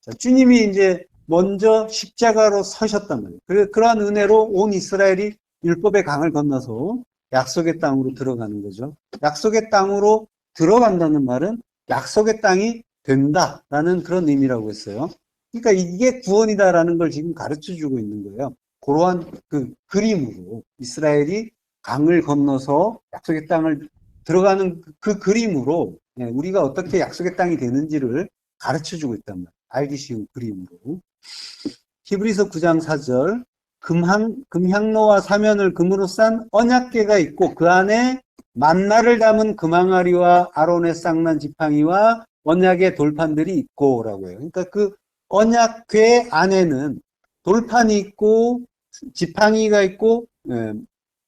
자, 주님이 이제 먼저 십자가로 서셨단 말이에요. 그러한 은혜로 온 이스라엘이 율법의 강을 건너서 약속의 땅으로 들어가는 거죠. 약속의 땅으로 들어간다는 말은 약속의 땅이 된다라는 그런 의미라고 했어요. 그러니까 이게 구원이다라는 걸 지금 가르쳐 주고 있는 거예요. 그러한 그 그림으로 이스라엘이 강을 건너서 약속의 땅을 들어가는 그 그림으로 우리가 어떻게 약속의 땅이 되는지를 가르쳐 주고 있단 말이에요. 알기 쉬운 그림으로. 히브리서 9장 4절 금향로와 사면을 금으로 싼 언약궤가 있고 그 안에 만나를 담은 금항아리와 아론의 쌍난 지팡이와 언약의 돌판들이 있고 라고 해요. 그러니까 그 언약궤 안에는 돌판이 있고 지팡이가 있고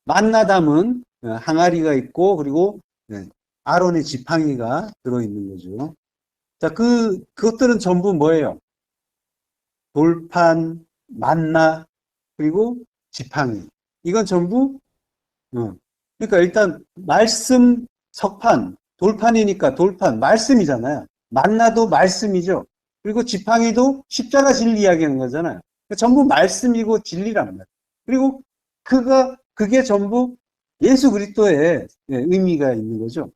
만나 담은 항아리가 있고 그리고 아론의 지팡이가 들어있는 거죠. 자, 그것들은 전부 뭐예요? 돌판, 만나, 그리고 지팡이. 이건 전부, 그러니까 일단 말씀, 석판, 돌판이니까 돌판, 말씀이잖아요. 만나도 말씀이죠. 그리고 지팡이도 십자가 진리 이야기하는 거잖아요. 그러니까 전부 말씀이고 진리란 말이에요. 그리고 그게 전부 예수 그리스도의 의미가 있는 거죠.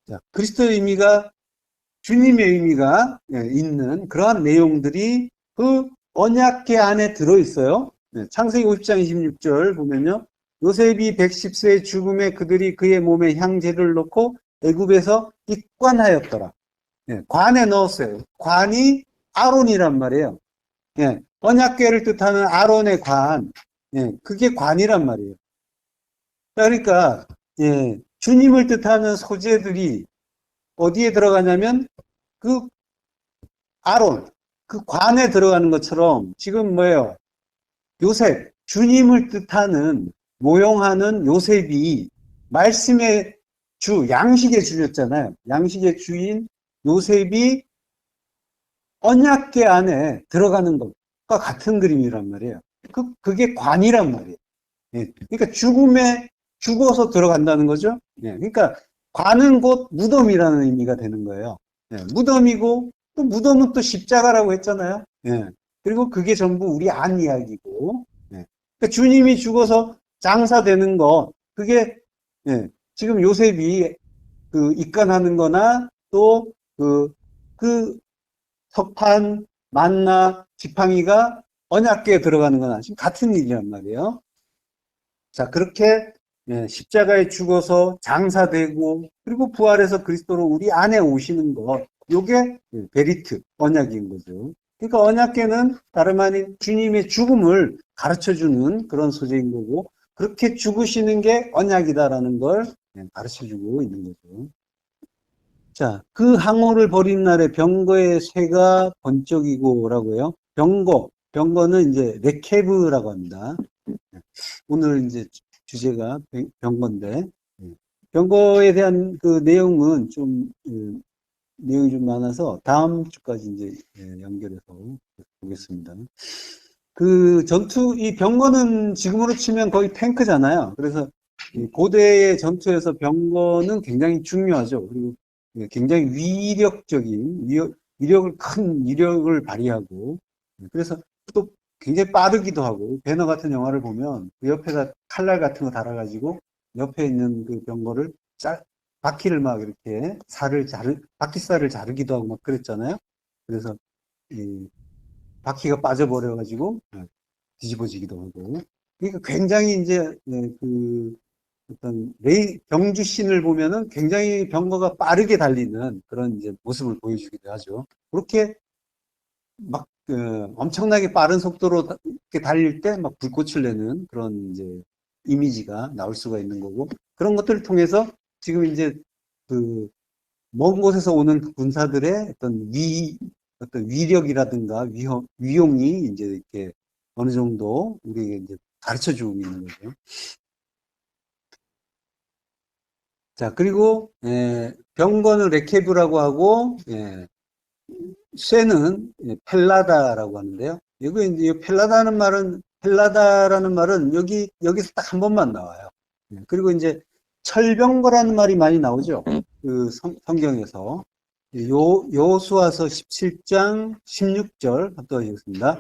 자, 그리스도의 의미가 주님의 의미가 있는 그러한 내용들이 그 언약궤 안에 들어있어요. 창세기 50장 26절 보면요. 요셉이 110세의 죽음에 그들이 그의 몸에 향제를 넣고 애굽에서 입관하였더라. 관에 넣었어요. 관이 아론이란 말이에요. 언약궤를 뜻하는 아론의 관. 그게 관이란 말이에요. 그러니까 주님을 뜻하는 소재들이 어디에 들어가냐면 그 아론, 그 관에 들어가는 것처럼 지금 뭐예요? 요셉, 주님을 뜻하는, 모형하는 요셉이 말씀의 주, 양식의 주였잖아요. 양식의 주인 요셉이 언약궤 안에 들어가는 것과 같은 그림이란 말이에요. 그게 관이란 말이에요. 그러니까 죽어서 들어간다는 거죠. 그러니까 관은 곧 무덤이라는 의미가 되는 거예요. 무덤이고 또 무덤은 또 십자가라고 했잖아요. 그리고 그게 전부 우리 안 이야기고, 그러니까 주님이 죽어서 장사되는 것, 그게 지금 요셉이 그 입간하는 거나 또 그 석판, 만나, 지팡이가 언약궤에 들어가는 거나 지금 같은 일이란 말이에요. 자, 그렇게 십자가에 죽어서 장사되고 그리고 부활해서 그리스도로 우리 안에 오시는 것, 요게 베리트, 언약인 거죠. 그러니까 언약궤는 다름 아닌 주님의 죽음을 가르쳐주는 그런 소재인 거고, 그렇게 죽으시는 게 언약이다라는 걸 가르쳐주고 있는 거죠. 자, 그 항오를 벌인 날에 병거의 쇠가 번쩍이고라고요. 병거는 이제 레케브라고 합니다. 오늘 이제 주제가 병거인데, 병거에 대한 그 내용은 내용이 좀 많아서 다음 주까지 이제 연결해서 보겠습니다. 이 병거는 지금으로 치면 거의 탱크잖아요. 그래서 고대의 전투에서 병거는 굉장히 중요하죠. 그리고 굉장히 큰 위력을 발휘하고, 그래서 또 굉장히 빠르기도 하고, 배너 같은 영화를 보면 그 옆에다 칼날 같은 거 달아가지고 옆에 있는 그 병거를 바퀴를 막 이렇게 바퀴살을 자르기도 하고 막 그랬잖아요. 그래서 바퀴가 빠져버려가지고 뒤집어지기도 하고. 그러니까 굉장히 이제 어떤 경주신을 보면은 굉장히 병거가 빠르게 달리는 그런 이제 모습을 보여주기도 하죠. 그렇게 막 엄청나게 빠른 속도로 이렇게 달릴 때 막 불꽃을 내는 그런 이제 이미지가 나올 수가 있는 거고, 그런 것들을 통해서 지금 이제 먼 곳에서 오는 군사들의 어떤 위력이라든가 위용이 이제 이렇게 어느 정도 우리에게 이제 가르쳐 주고 있는 거죠. 자, 그리고 병거는 레케브라고 하고 쇠는 펠라다라고 하는데요. 이거 이제 펠라다라는 말은 여기서 딱 한 번만 나와요. 그리고 이제 철병거라는 말이 많이 나오죠. 그 성경에서 여호수아서 17장 16절 한번 읽겠습니다.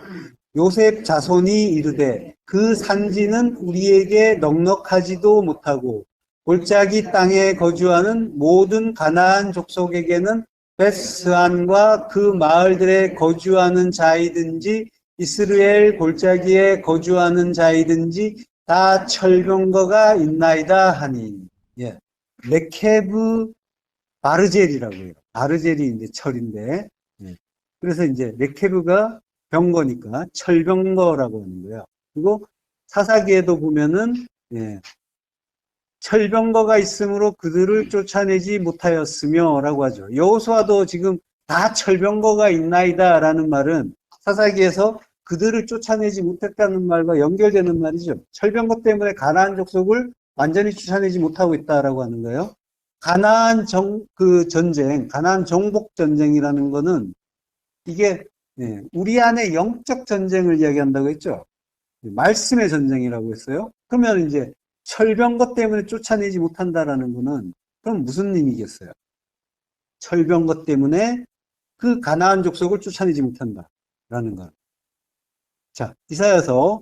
요셉 자손이 이르되 그 산지는 우리에게 넉넉하지도 못하고 골짜기 땅에 거주하는 모든 가나안 족속에게는 베스안과 그 마을들에 거주하는 자이든지 이스라엘 골짜기에 거주하는 자이든지 다 철병거가 있나이다 하니. 예. 레케브 바르젤이라고 해요. 바르젤이 이제 철인데. 예. 그래서 이제 레케브가 병거니까 철병거라고 하는 거예요. 그리고 사사기에도 보면은 예. 철병거가 있으므로 그들을 쫓아내지 못하였으며 라고 하죠. 여호수아도 지금 다 철병거가 있나이다 라는 말은 사사기에서 그들을 쫓아내지 못했다는 말과 연결되는 말이죠. 철병거 때문에 가나안 족속을 완전히 쫓아내지 못하고 있다라고 하는 거예요. 가나안 전쟁, 가나안 정복 전쟁이라는 거는 이게 우리 안에 영적 전쟁을 이야기한다고 했죠. 말씀의 전쟁이라고 했어요. 그러면 이제 철병거 때문에 쫓아내지 못한다라는 거는 그럼 무슨 의미겠어요? 철병거 때문에 그 가나안 족속을 쫓아내지 못한다라는 거. 자, 이사야서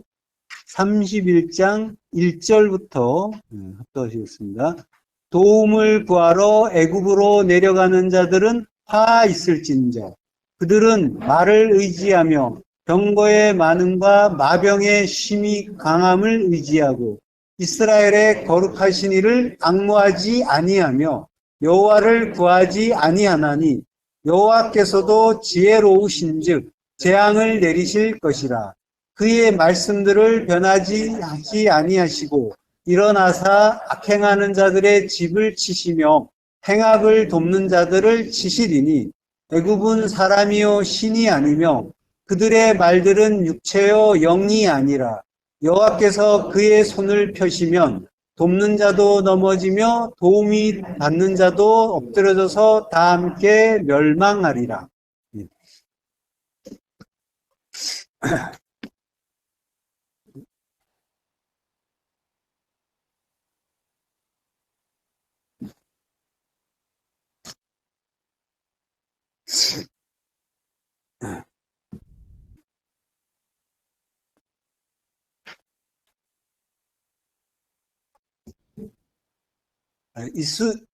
31장 1절부터 합독하시겠습니다. 도움을 구하러 애굽으로 내려가는 자들은 화 있을진저 그들은 말을 의지하며 병거의 많음과 마병의 심히 강함을 의지하고 이스라엘의 거룩하신 이를 앙모하지 아니하며 여호와를 구하지 아니하나니 여호와께서도 지혜로우신즉 재앙을 내리실 것이라. 그의 말씀들을 변하지 하지 아니하시고 일어나사 악행하는 자들의 집을 치시며 행악을 돕는 자들을 치시리니 애굽은 사람이요 신이 아니며 그들의 말들은 육체요 영이 아니라 여호와께서 그의 손을 펴시면 돕는 자도 넘어지며 도움이 받는 자도 엎드려져서 다 함께 멸망하리라.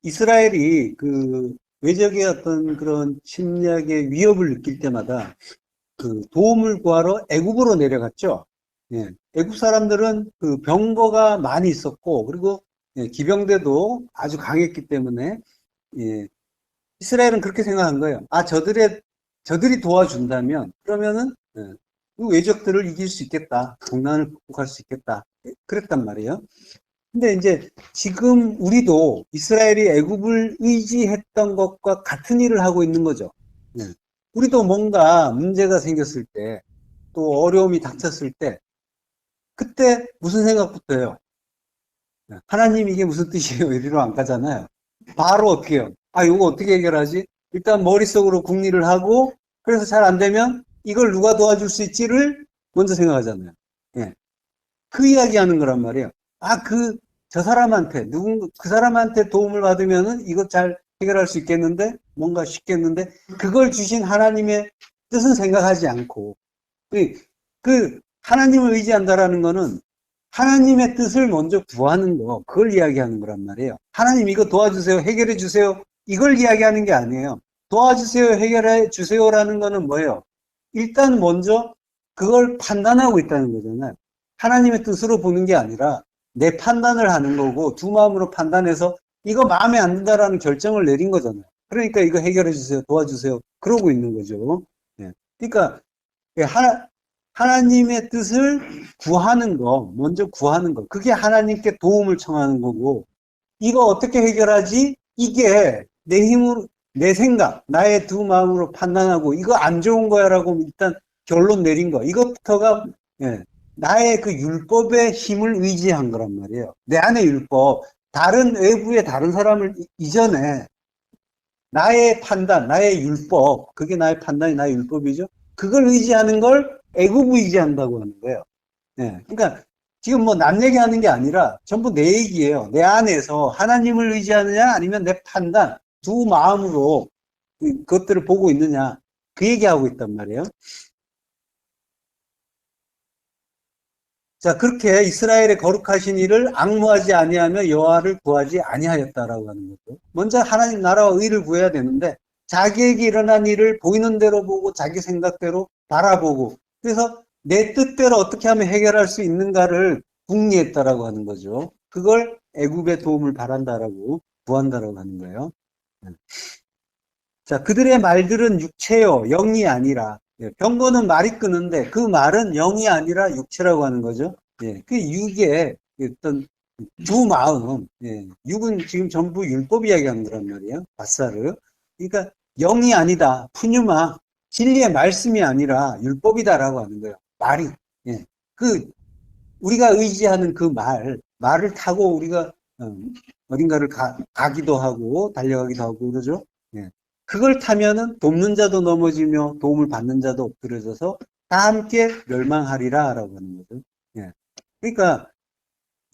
이스라엘이 그 외적의 어떤 그런 침략의 위협을 느낄 때마다 그 도움을 구하러 애굽으로 내려갔죠. 예. 애굽 사람들은 그 병거가 많이 있었고 그리고 기병대도 아주 강했기 때문에 예. 이스라엘은 그렇게 생각한 거예요. 아, 저들이 도와준다면 그러면은 그 외적들을 이길 수 있겠다. 국난을 극복할 수 있겠다. 그랬단 말이에요. 근데 이제 지금 우리도 이스라엘이 애굽을 의지했던 것과 같은 일을 하고 있는 거죠. 우리도 뭔가 문제가 생겼을 때, 또 어려움이 닥쳤을 때, 그때 무슨 생각부터 해요? 하나님 이게 무슨 뜻이에요? 이리로 안 가잖아요. 바로 어떻게 해요? 아, 이거 어떻게 해결하지? 일단 머릿속으로 궁리를 하고, 그래서 잘 안 되면 이걸 누가 도와줄 수 있지를 먼저 생각하잖아요. 예. 그 이야기 하는 거란 말이에요. 아, 저 사람한테, 그 사람한테 도움을 받으면은 이거 잘 해결할 수 있겠는데? 뭔가 쉽겠는데? 그걸 주신 하나님의 뜻은 생각하지 않고, 하나님을 의지한다라는 거는 하나님의 뜻을 먼저 구하는 거, 그걸 이야기하는 거란 말이에요. 하나님 이거 도와주세요, 해결해 주세요, 이걸 이야기하는 게 아니에요. 도와주세요, 해결해 주세요라는 거는 뭐예요? 일단 먼저 그걸 판단하고 있다는 거잖아요. 하나님의 뜻으로 보는 게 아니라 내 판단을 하는 거고 두 마음으로 판단해서 이거 마음에 안 든다라는 결정을 내린 거잖아요. 그러니까 이거 해결해 주세요, 도와주세요, 그러고 있는 거죠. 그러니까 하나님의 뜻을 구하는 거, 먼저 구하는 거, 그게 하나님께 도움을 청하는 거고, 이거 어떻게 해결하지? 이게 내 힘으로, 내 생각, 나의 두 마음으로 판단하고 이거 안 좋은 거야라고 일단 결론 내린 거, 이것부터가 나의 그 율법의 힘을 의지한 거란 말이에요. 내 안의 율법, 다른 외부의 다른 사람을 이전에 나의 판단, 나의 율법, 그게 나의 판단이 나의 율법이죠. 그걸 의지하는 걸 애굽 의지한다고 하는 거예요. 그러니까 지금 뭐 남 얘기하는 게 아니라 전부 내 얘기예요. 내 안에서 하나님을 의지하느냐 아니면 내 판단, 두 마음으로 그것들을 보고 있느냐, 그 얘기하고 있단 말이에요. 자, 그렇게 이스라엘의 거룩하신 이를 앙모하지 아니하며 여호와를 구하지 아니하였다라고 하는 거죠. 먼저 하나님 나라와 의를 구해야 되는데 자기에게 일어난 일을 보이는 대로 보고 자기 생각대로 바라보고 그래서 내 뜻대로 어떻게 하면 해결할 수 있는가를 궁리했다라고 하는 거죠. 그걸 애굽의 도움을 바란다라고 구한다라고 하는 거예요. 자, 그들의 말들은 육체요, 영이 아니라. 예, 병거는 말이 끄는데 그 말은 영이 아니라 육체라고 하는 거죠. 예, 그 육의 어떤 두 마음, 예, 육은 지금 전부 율법 이야기하는 거란 말이에요. 바사르. 그러니까 영이 아니다. 푸뉴마. 진리의 말씀이 아니라 율법이다라고 하는 거예요. 말이. 예. 그 우리가 의지하는 그 말을 타고 우리가 어딘가를 가기도 하고 달려가기도 하고 그러죠. 예. 그걸 타면은 돕는 자도 넘어지며 도움을 받는 자도 엎드려져서 다 함께 멸망하리라라고 하는 거죠. 예. 그러니까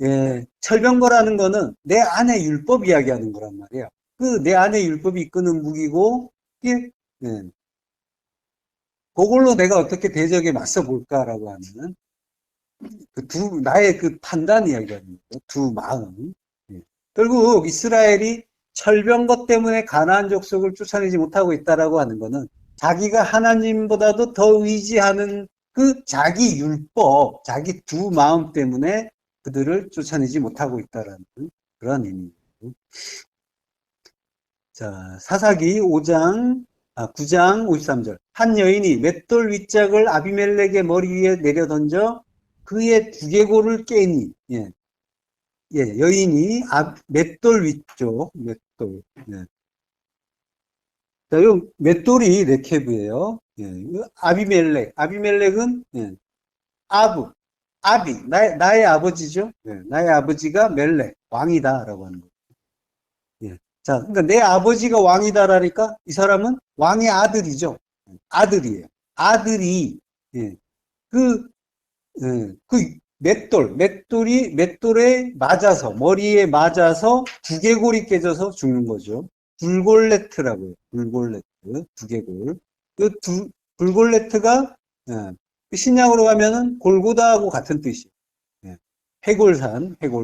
예, 철병거라는 거는 내 안에 율법 이야기하는 거란 말이에요. 그 내 안에 율법이 이끄는 무기고 이게 예, 그걸로 내가 어떻게 대적에 맞서 볼까라고 하는 나의 그 판단 이야기하는 거죠. 두 마음. 예. 결국 이스라엘이 철병거 때문에 가나안 족속을 쫓아내지 못하고 있다라고 하는 거는 자기가 하나님보다도 더 의지하는 그 자기 율법, 자기 두 마음 때문에 그들을 쫓아내지 못하고 있다라는 그런 의미입니다. 자, 사사기 9장 53절. 한 여인이 맷돌 윗짝을 아비멜렉의 머리 위에 내려 던져 그의 두개골을 깨니, 예, 예, 여인이 맷돌 위쪽, 맷돌, 예. 자, 요 맷돌이 레케브예요. 예, 아비멜렉은, 예, 나의 아버지죠. 예, 나의 아버지가 멜렉, 왕이다라고 하는 거예요. 예. 자, 그러니까 내 아버지가 왕이다라니까 이 사람은 왕의 아들이죠. 아들이에요. 아들이, 예, 그 그 맷돌에 맞아서, 머리에 맞아서 두개골이 깨져서 죽는 거죠. 불골레트라고요. 불골레트, 두개골. 불골레트가, 신약으로 가면은 골고다하고 같은 뜻이에요. 예, 해골,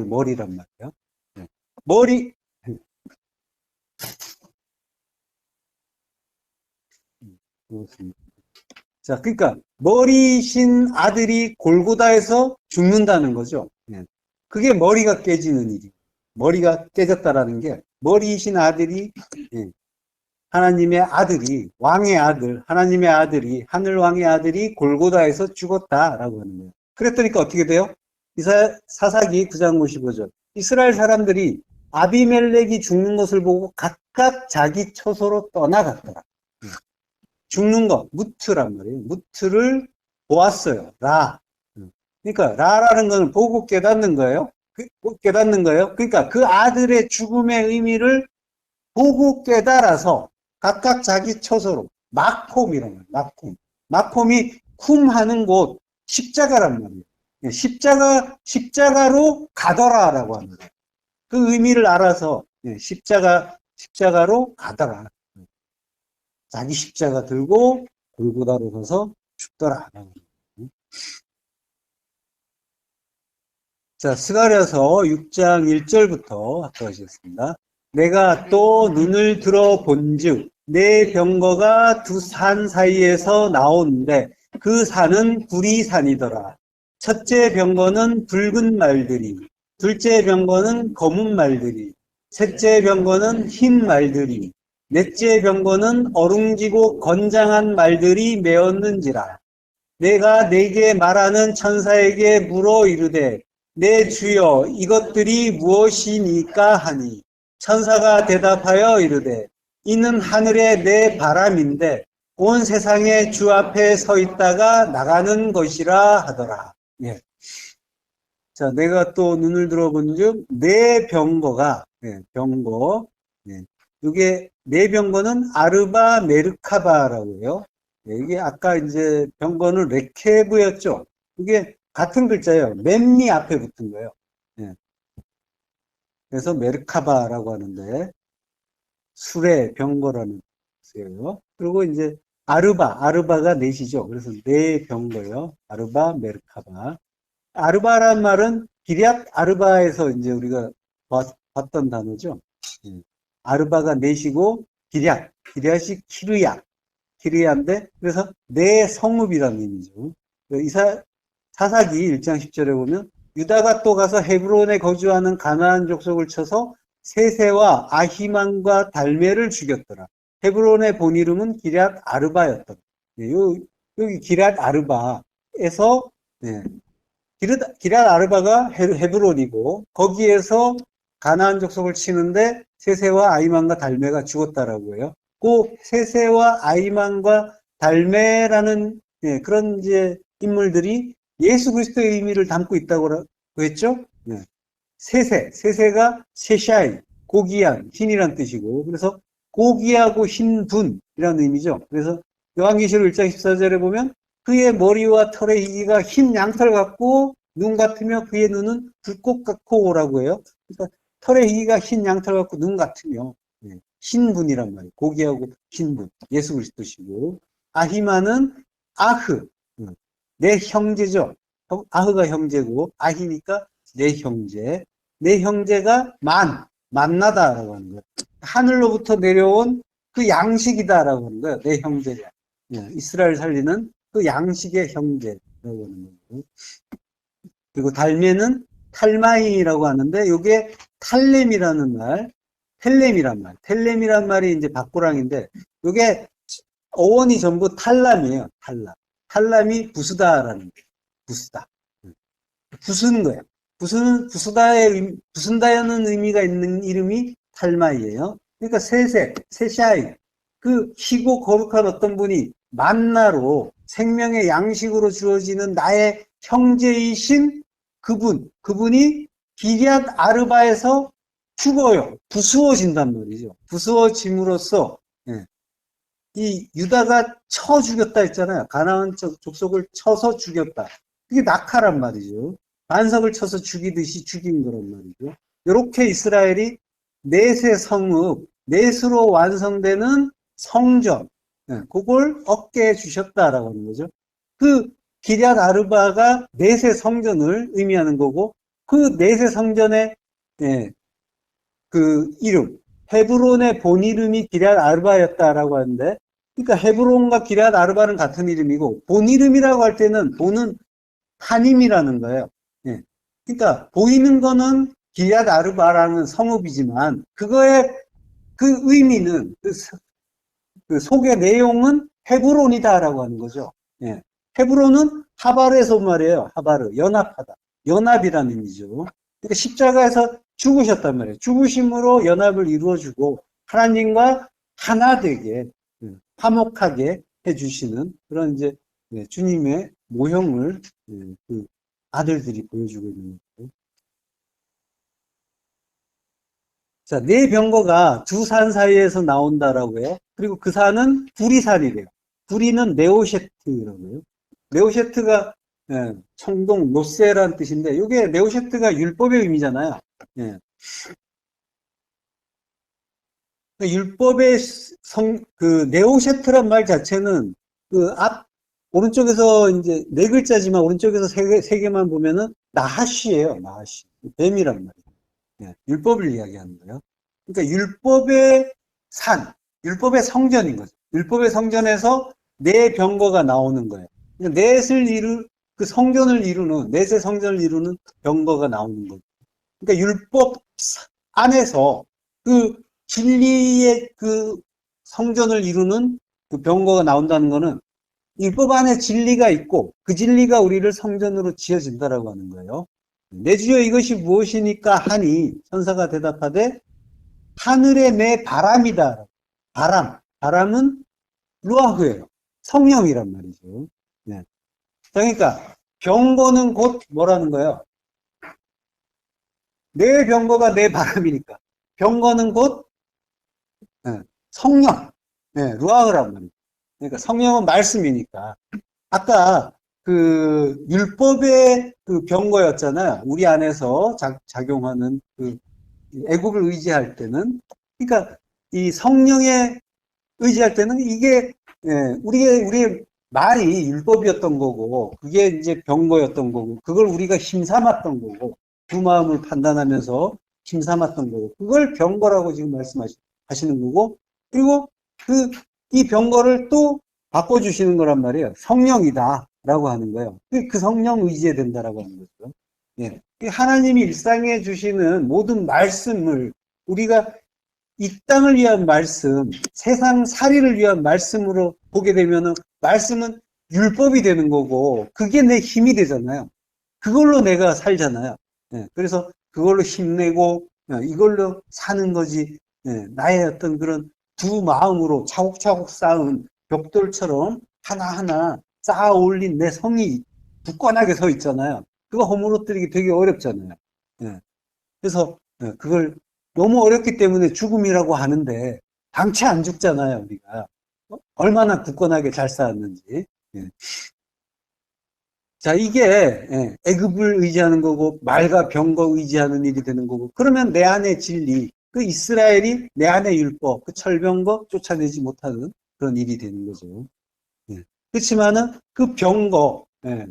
머리란 말이에요. 예, 머리, 그렇습니다. 자, 그러니까 머리신 아들이 골고다에서 죽는다는 거죠. 예. 그게 머리가 깨지는 일이. 머리가 깨졌다라는 게 머리이신 아들이 예. 하나님의 아들이 왕의 아들, 하나님의 아들이 하늘 왕의 아들이 골고다에서 죽었다라고 하는 거예요. 그랬더니까 어떻게 돼요? 사사기 9장 55절. 이스라엘 사람들이 아비멜렉이 죽는 것을 보고 각각 자기 처소로 떠나갔더라. 죽는 것, 무트란 말이에요. 무트를 보았어요. 그러니까 라라는 건 보고 깨닫는 거예요. 깨닫는 거예요. 그러니까 그 아들의 죽음의 의미를 보고 깨달아서 각각 자기 처소로 마콤이란 말이에요. 마콤이 쿰하는 곳 십자가란 말이에요. 십자가로 가더라라고 하는 거예요. 그 의미를 알아서 십자가로 가더라. 자기 십자가 들고 골고다로 서서 죽더라. 자, 스가랴서 6장 1절부터 합독하시겠습니다. 내가 또 눈을 들어 본즉 내 병거가 두 산 사이에서 나오는데 그 산은 구리산이더라. 첫째 병거는 붉은 말들이, 둘째 병거는 검은 말들이, 셋째 병거는 흰 말들이, 넷째 병거는 어룽지고 건장한 말들이 메었는지라. 내가 내게 말하는 천사에게 물어 이르되 내 주여 이것들이 무엇이니까 하니 천사가 대답하여 이르되 이는 하늘의 내 바람인데 온 세상의 주 앞에 서 있다가 나가는 것이라 하더라. 예. 자, 내가 또 눈을 들어본즉 내 병거가 병거 이게 네 병거는 아르바 메르카바라고 해요. 이게 아까 이제 병거는 레케브였죠. 이게 같은 글자예요. mem니 앞에 붙은 거예요. 예. 그래서 메르카바라고 하는데 술의 병거라는 뜻이에요. 그리고 이제 아르바가 넷이죠. 그래서 네 병거요. 아르바 메르카바. 아르바란 말은 기럇 아르바에서 이제 우리가 봤던 단어죠. 예. 아르바가 넷이고 기럇이 키르야인데, 그래서 내 성읍이라는 의미죠. 사사기 1장 10절에 보면, 유다가 또 가서 헤브론에 거주하는 가나안 족속을 쳐서 세세와 아히만과 달메를 죽였더라. 헤브론의 본 이름은 기럇 아르바였더라. 네, 여기 기럇 아르바에서, 네, 기럇 아르바가 헤브론이고, 거기에서 가나안 족속을 치는데 세세와 아히만과 달메가 죽었다라고 해요. 그 세세와 아히만과 달메라는, 네, 그런 이제 인물들이 예수 그리스도의 의미를 담고 있다고 했죠. 네. 세세가 세샤이, 고귀한, 흰이란 뜻이고, 그래서 고귀하고 흰 분이라는 의미죠. 그래서 요한계시록 1장 14절에 보면 그의 머리와 털의 희기가 흰 양털 같고 눈 같으며 그의 눈은 불꽃 같고라고 해요. 그러니까 털의 희기가 흰 양털 같고 눈 같으며, 네, 흰 분이란 말이에요. 고귀하고 흰 분, 예수 그리스도시고. 아히만은 아흐, 내 형제죠. 아흐가 형제고 아히니까 내 형제. 내 형제가 만나다라고 하는 거예요. 하늘로부터 내려온 그 양식이다라고 하는 거예요. 내 형제가. 이스라엘 살리는 그 양식의 형제라고 하는 거예요. 그리고 달메는 탈마인이라고 하는데, 이게 탈렘이라는 말, 텔렘이란 말이 이제 박고랑인데, 이게 어원이 전부 탈람이에요. 탈람이 부수다라는 거예요. 부수다. 부수는 거예요. 부순다는 의미가 있는 이름이 탈마이예요. 그러니까 세샤이, 그 희고 거룩한 어떤 분이 만나로 생명의 양식으로 주어지는 나의 형제이신 그분이 기럇 아르바에서 죽어요. 부수어진단 말이죠. 부수어짐으로써, 예, 이 유다가 쳐 죽였다 했잖아요. 가나안 족속을 쳐서 죽였다. 그게 낙하란 말이죠. 반석을 쳐서 죽이듯이 죽인 거란 말이죠. 이렇게 이스라엘이 넷의 성읍, 넷으로 완성되는 성전, 그걸 얻게 해주셨다라고 하는 거죠. 그 기럇 아르바가 넷의 성전을 의미하는 거고, 그 넷의 성전의, 그 이름, 헤브론의 본 이름이 기럇 아르바였다라고 하는데, 그러니까 헤브론과 기럇 아르바는 같은 이름이고, 본 이름이라고 할 때는 본은 하님이라는 거예요. 예. 그러니까 보이는 거는 기럇 아르바라는 성읍이지만 그거의 그 의미는 그 속의 내용은 헤브론이다라고 하는 거죠. 예. 헤브론은 하바르에서 온 말이에요. 하바르, 연합하다. 연합이라는 의미죠. 그러니까 십자가에서 죽으셨단 말이에요. 죽으심으로 연합을 이루어주고 하나님과 하나 되게, 화목하게 해주시는 그런 이제, 주님의 모형을, 그 아들들이 보여주고 있는 거죠. 자, 네 병거가 두 산 사이에서 나온다라고 해요. 그리고 그 산은 구리산이래요. 구리는 네오셰트라고 해요. 네오셰트가, 청동, 노세라는 뜻인데, 이게 네오셰트가 율법의 의미잖아요. 예. 율법의 그 네오셰트란 말 자체는 오른쪽에서 이제 네 글자지만 오른쪽에서 세 개만 보면은 나하시예요. 나하시. 뱀이란 말이에요. 예, 율법을 이야기하는 거예요. 그러니까 율법의 성전인 거죠. 율법의 성전에서 네 병거가 나오는 거예요. 그러니까 그 성전을 이루는, 넷의 성전을 이루는 병거가 나오는 거죠. 그러니까 율법 안에서 그 진리의 그 성전을 이루는 그 병거가 나온다는 거는 율법 안에 진리가 있고 그 진리가 우리를 성전으로 지어진다라고 하는 거예요. 내 주여 이것이 무엇이니까 하니 천사가 대답하되 하늘의 내 바람이다. 바람은 루아흐예요. 성령이란 말이죠. 네. 그러니까 병거는 곧 뭐라는 거예요? 내 병거가 내 바람이니까 병거는 곧, 성령, 루아흐란 말이에요. 그러니까 성령은 말씀이니까. 아까 그 율법의 그 병거였잖아요. 우리 안에서 작용하는 그 애국을 의지할 때는, 그러니까 이 성령에 의지할 때는 이게, 우리의 말이 율법이었던 거고, 그게 이제 병거였던 거고, 그걸 우리가 힘삼았던 거고, 두 마음을 판단하면서 힘삼았던 거고, 그걸 병거라고 지금 말씀하시는 거고, 그리고 이 병거를 또 바꿔주시는 거란 말이에요. 성령이다. 라고 하는 거예요. 그 성령 의지해야 된다라고 하는 거죠. 예. 하나님이 일상에 주시는 모든 말씀을 우리가 이 땅을 위한 말씀, 세상 살이를 위한 말씀으로 보게 되면은 말씀은 율법이 되는 거고 그게 내 힘이 되잖아요. 그걸로 내가 살잖아요. 예, 그래서 그걸로 힘내고 이걸로 사는 거지. 예, 나의 어떤 그런 두 마음으로 차곡차곡 쌓은 벽돌처럼 하나하나 쌓아 올린 내 성이 굳건하게 서 있잖아요. 그거 허물어뜨리기 되게 어렵잖아요. 예, 그래서 그걸 너무 어렵기 때문에 죽음이라고 하는데 당최 안 죽잖아요, 우리가. 얼마나 굳건하게 잘 쌓았는지. 예. 자, 이게 애굽을 의지하는 거고 말과 병거 의지하는 일이 되는 거고 그러면 내 안의 진리, 그 이스라엘이 내 안의 율법, 그 철병거 쫓아내지 못하는 그런 일이 되는 거죠. 예. 그렇지만은 그 병거,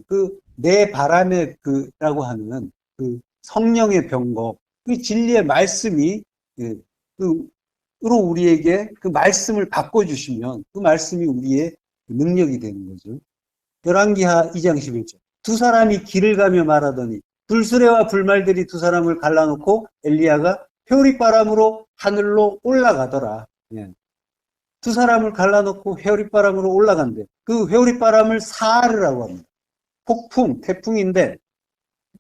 그 내 바람의 그라고 하는 그 성령의 병거, 그 진리의 말씀이 예, 그로 우리에게 그 말씀을 바꿔주시면 그 말씀이 우리의 능력이 되는 거죠. 열왕기하 2장 11절. 두 사람이 길을 가며 말하더니 불수레와 불말들이 두 사람을 갈라놓고 엘리야가 회오리바람으로 하늘로 올라가더라. 예. 두 사람을 갈라놓고 회오리바람으로 올라간대. 그 회오리바람을 사르라고 합니다. 폭풍, 태풍인데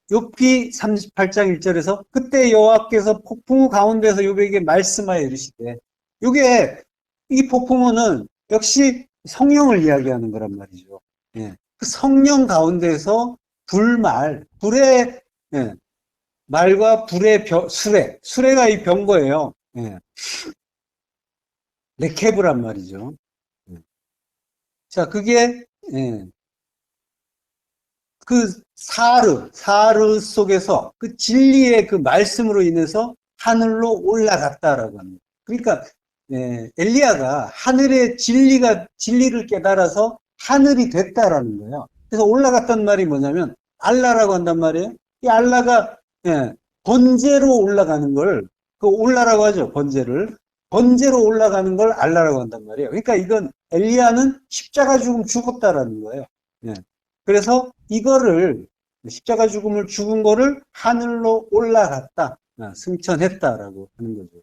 욥기 38장 1절에서 그때 여호와께서 폭풍 가운데서 욥에게 말씀하여 이르시되 이게 이 폭풍은 역시 성령을 이야기하는 거란 말이죠. 예. 그 성령 가운데서 불의 예, 말과 불의 수레가 이 병거예요. 예. 레케브란 말이죠. 예. 자, 그게 예. 그 사르 속에서 그 진리의 그 말씀으로 인해서 하늘로 올라갔다라고 합니다. 그러니까 엘리야가 하늘의 진리를 깨달아서 하늘이 됐다라는 거예요. 그래서 올라갔단 말이 뭐냐면 알라라고 한단 말이에요. 이 알라가 번제로 올라가는 걸 그 올라라고 하죠. 번제로 올라가는 걸 알라라고 한단 말이에요. 그러니까 이건 엘리야는 십자가 죽음 죽었다라는 거예요. 예. 그래서 이거를 십자가 죽음을 죽은 거를 하늘로 올라갔다, 승천했다라고 하는 거죠.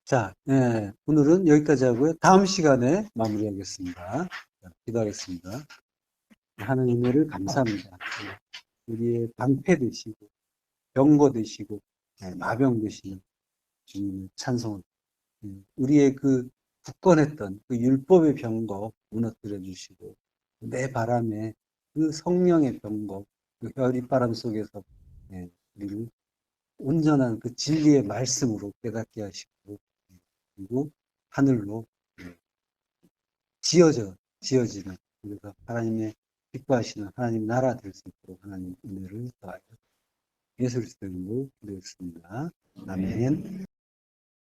자, 오늘은 여기까지 하고요. 다음 시간에 마무리하겠습니다. 자, 기도하겠습니다. 하나님 은혜를 감사합니다. 우리의 방패 되시고 병거 되시고 마병 되시는 주님을 찬송을 우리의 그 굳건했던 그 율법의 병거 무너뜨려 주시고 내 바람에 그 성령의 병거 그 혈입바람 속에서 우리를 온전한 그 진리의 말씀으로 깨닫게 하시고 그리고 하늘로 지어지는 그래서 하나님의 기뻐하시는 하나님 나라 될 수 있도록 하나님 은혜를 더하여 예수 그리스도 이름으로 기도했습니다. 아멘.